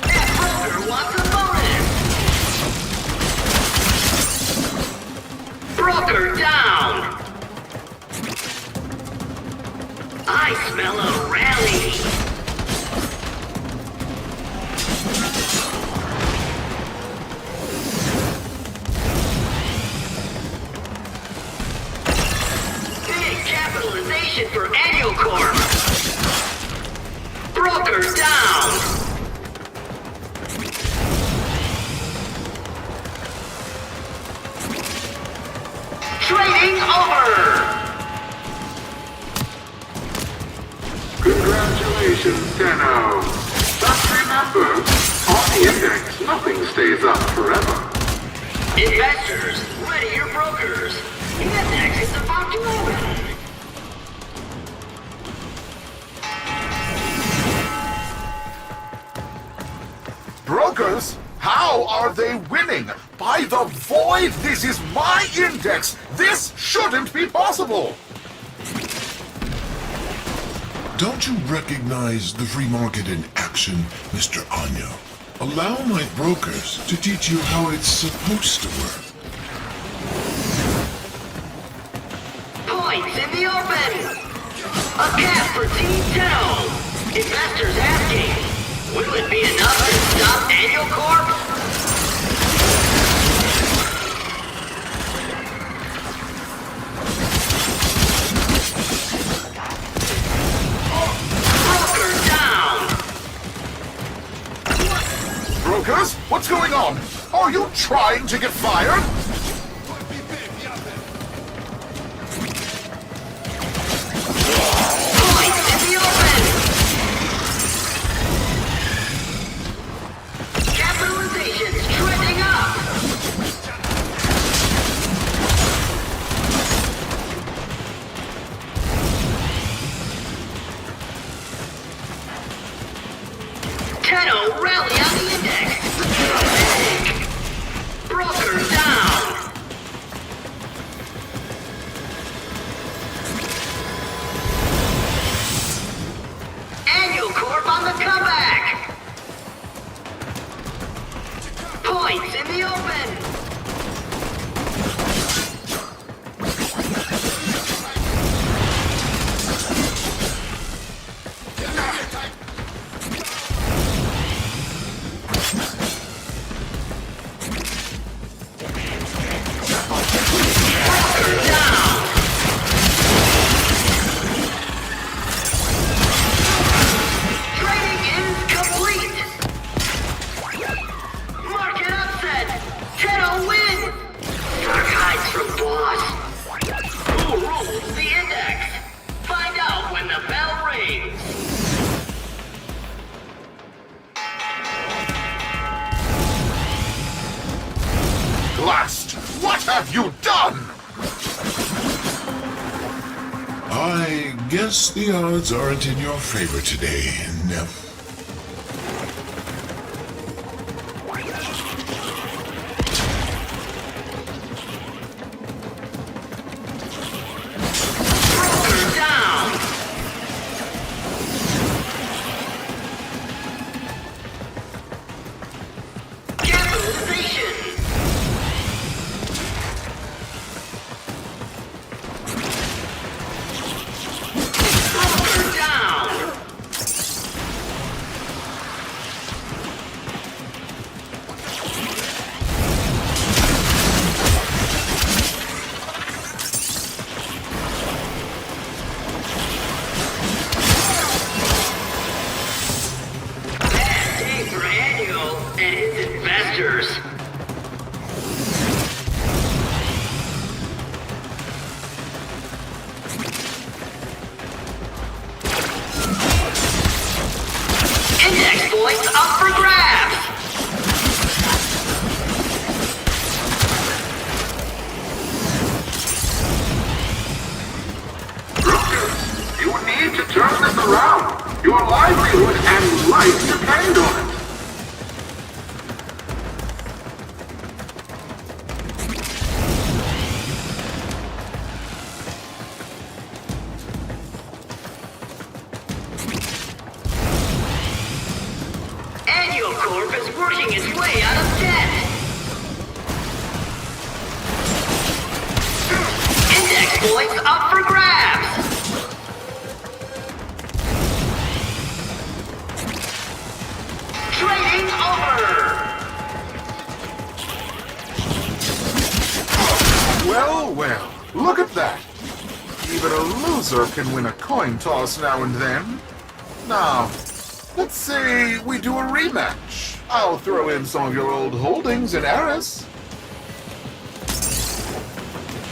Speaker 10: That broker wants a bonus. Broker down! I smell a rally! Big capitalization for Annual Corp! Broker down! Trading over!
Speaker 9: Congratulations, Tenno. Just remember, on the index, nothing stays up forever.
Speaker 10: Investors, ready your brokers. The index is about to open.
Speaker 11: Brokers? How are they winning? By the void, this is my index! This shouldn't be possible!
Speaker 5: Don't you recognize the free market in action, Mr. Anyo? Allow my brokers to teach you how it's supposed to work.
Speaker 10: Points in the open! A cap for Team Tenno! Investors asking, will it be enough to stop Annual Corp?
Speaker 11: Workers, what's going on? Are you trying to get fired?
Speaker 10: Points in the open! Capitalization's trending up! Tenno, rally on the index! Broker down! Annual Corp on the comeback! Points in the open! Training is complete! Market upset! Tenno win! Dark hides from boss! Who rules the index? Find out when the bell rings!
Speaker 11: Blast! What have you done?
Speaker 5: I guess the odds aren't in your favor today, Neff.
Speaker 10: Broker down! Capitalization! Broker down! Bad day for Annual and his investors. Index points up for grabs!
Speaker 9: Brooker, you need to turn this around. Your livelihood and life depend on it.
Speaker 10: Annual Corp is working its way out of debt! Index points up for grabs! Trading over!
Speaker 11: Well, well, look at that. Even a loser can win a coin toss now and then. Now, let's say we do a rematch. I'll throw in some of your old holdings in Eris.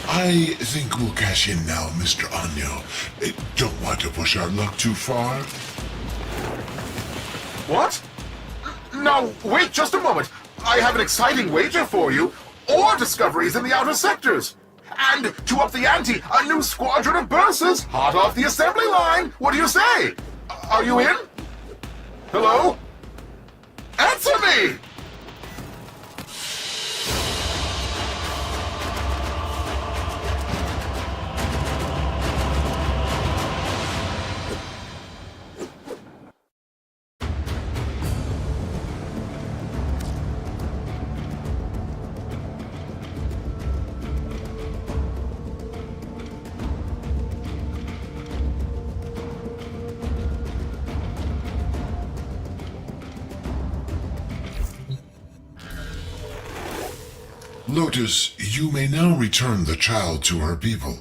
Speaker 5: I think we'll cash in now, Mr. Anyo. Don't want to push our luck too far.
Speaker 11: What? No, wait just a moment. I have an exciting wager for you. Ore discoveries in the outer sectors. And to up the ante, a new squadron of Bursas, hot off the assembly line. What do you say? Are you in? Hello? Answer me!
Speaker 5: Lotus, you may now return the child to her people.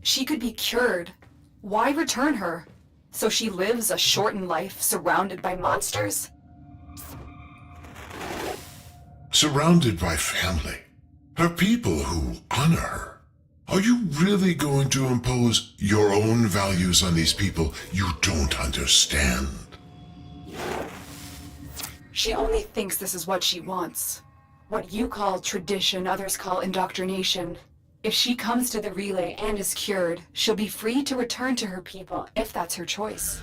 Speaker 1: She could be cured. Why return her? So she lives a shortened life surrounded by monsters?
Speaker 5: surrounded by family, her people who honor her. Are you really going to impose your own values on these people you don't understand?
Speaker 1: She only thinks this is what she wants. What you call tradition, others call indoctrination. If she comes to the relay and is cured, she'll be free to return to her people, if that's her choice.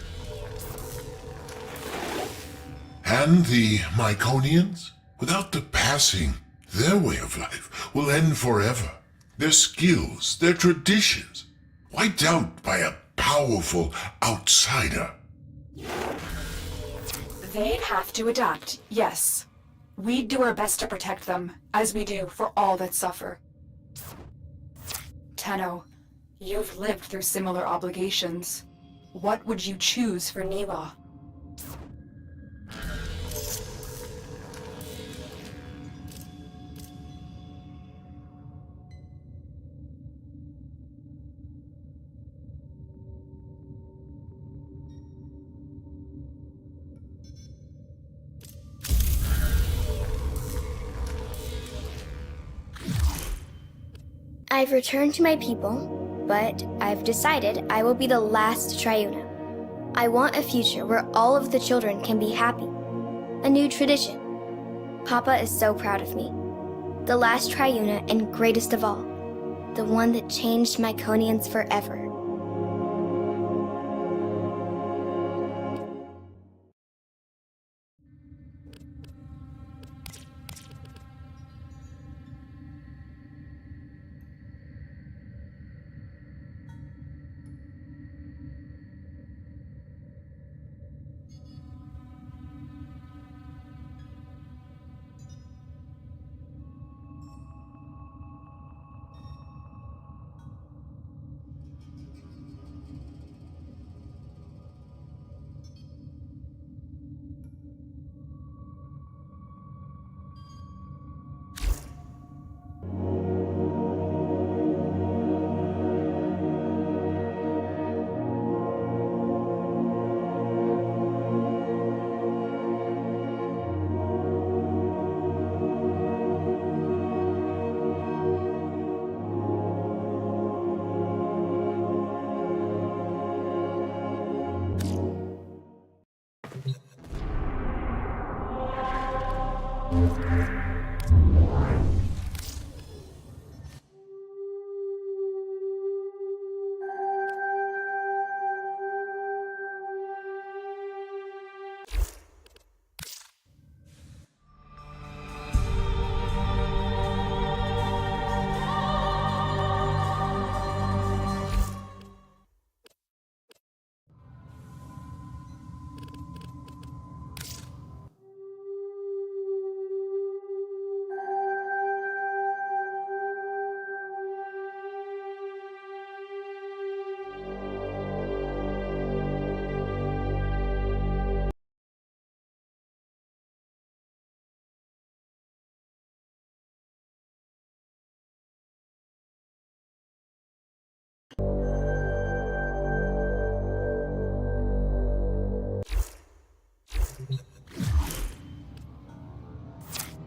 Speaker 5: And the Myconians? Without the passing, their way of life will end forever. Their skills, their traditions, wiped out by a powerful outsider.
Speaker 1: They'd have to adapt, yes. We'd do our best to protect them, as we do for all that suffer. Tenno, you've lived through similar obligations. What would you choose for Niwa?
Speaker 12: I've returned to my people, but I've decided I will be the last Triuna. I want a future where all of the children can be happy. A new tradition. Papa is so proud of me. The last Triuna and greatest of all. The one that changed Myconians forever.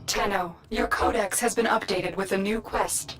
Speaker 1: Tenno, your codex has been updated with a new quest.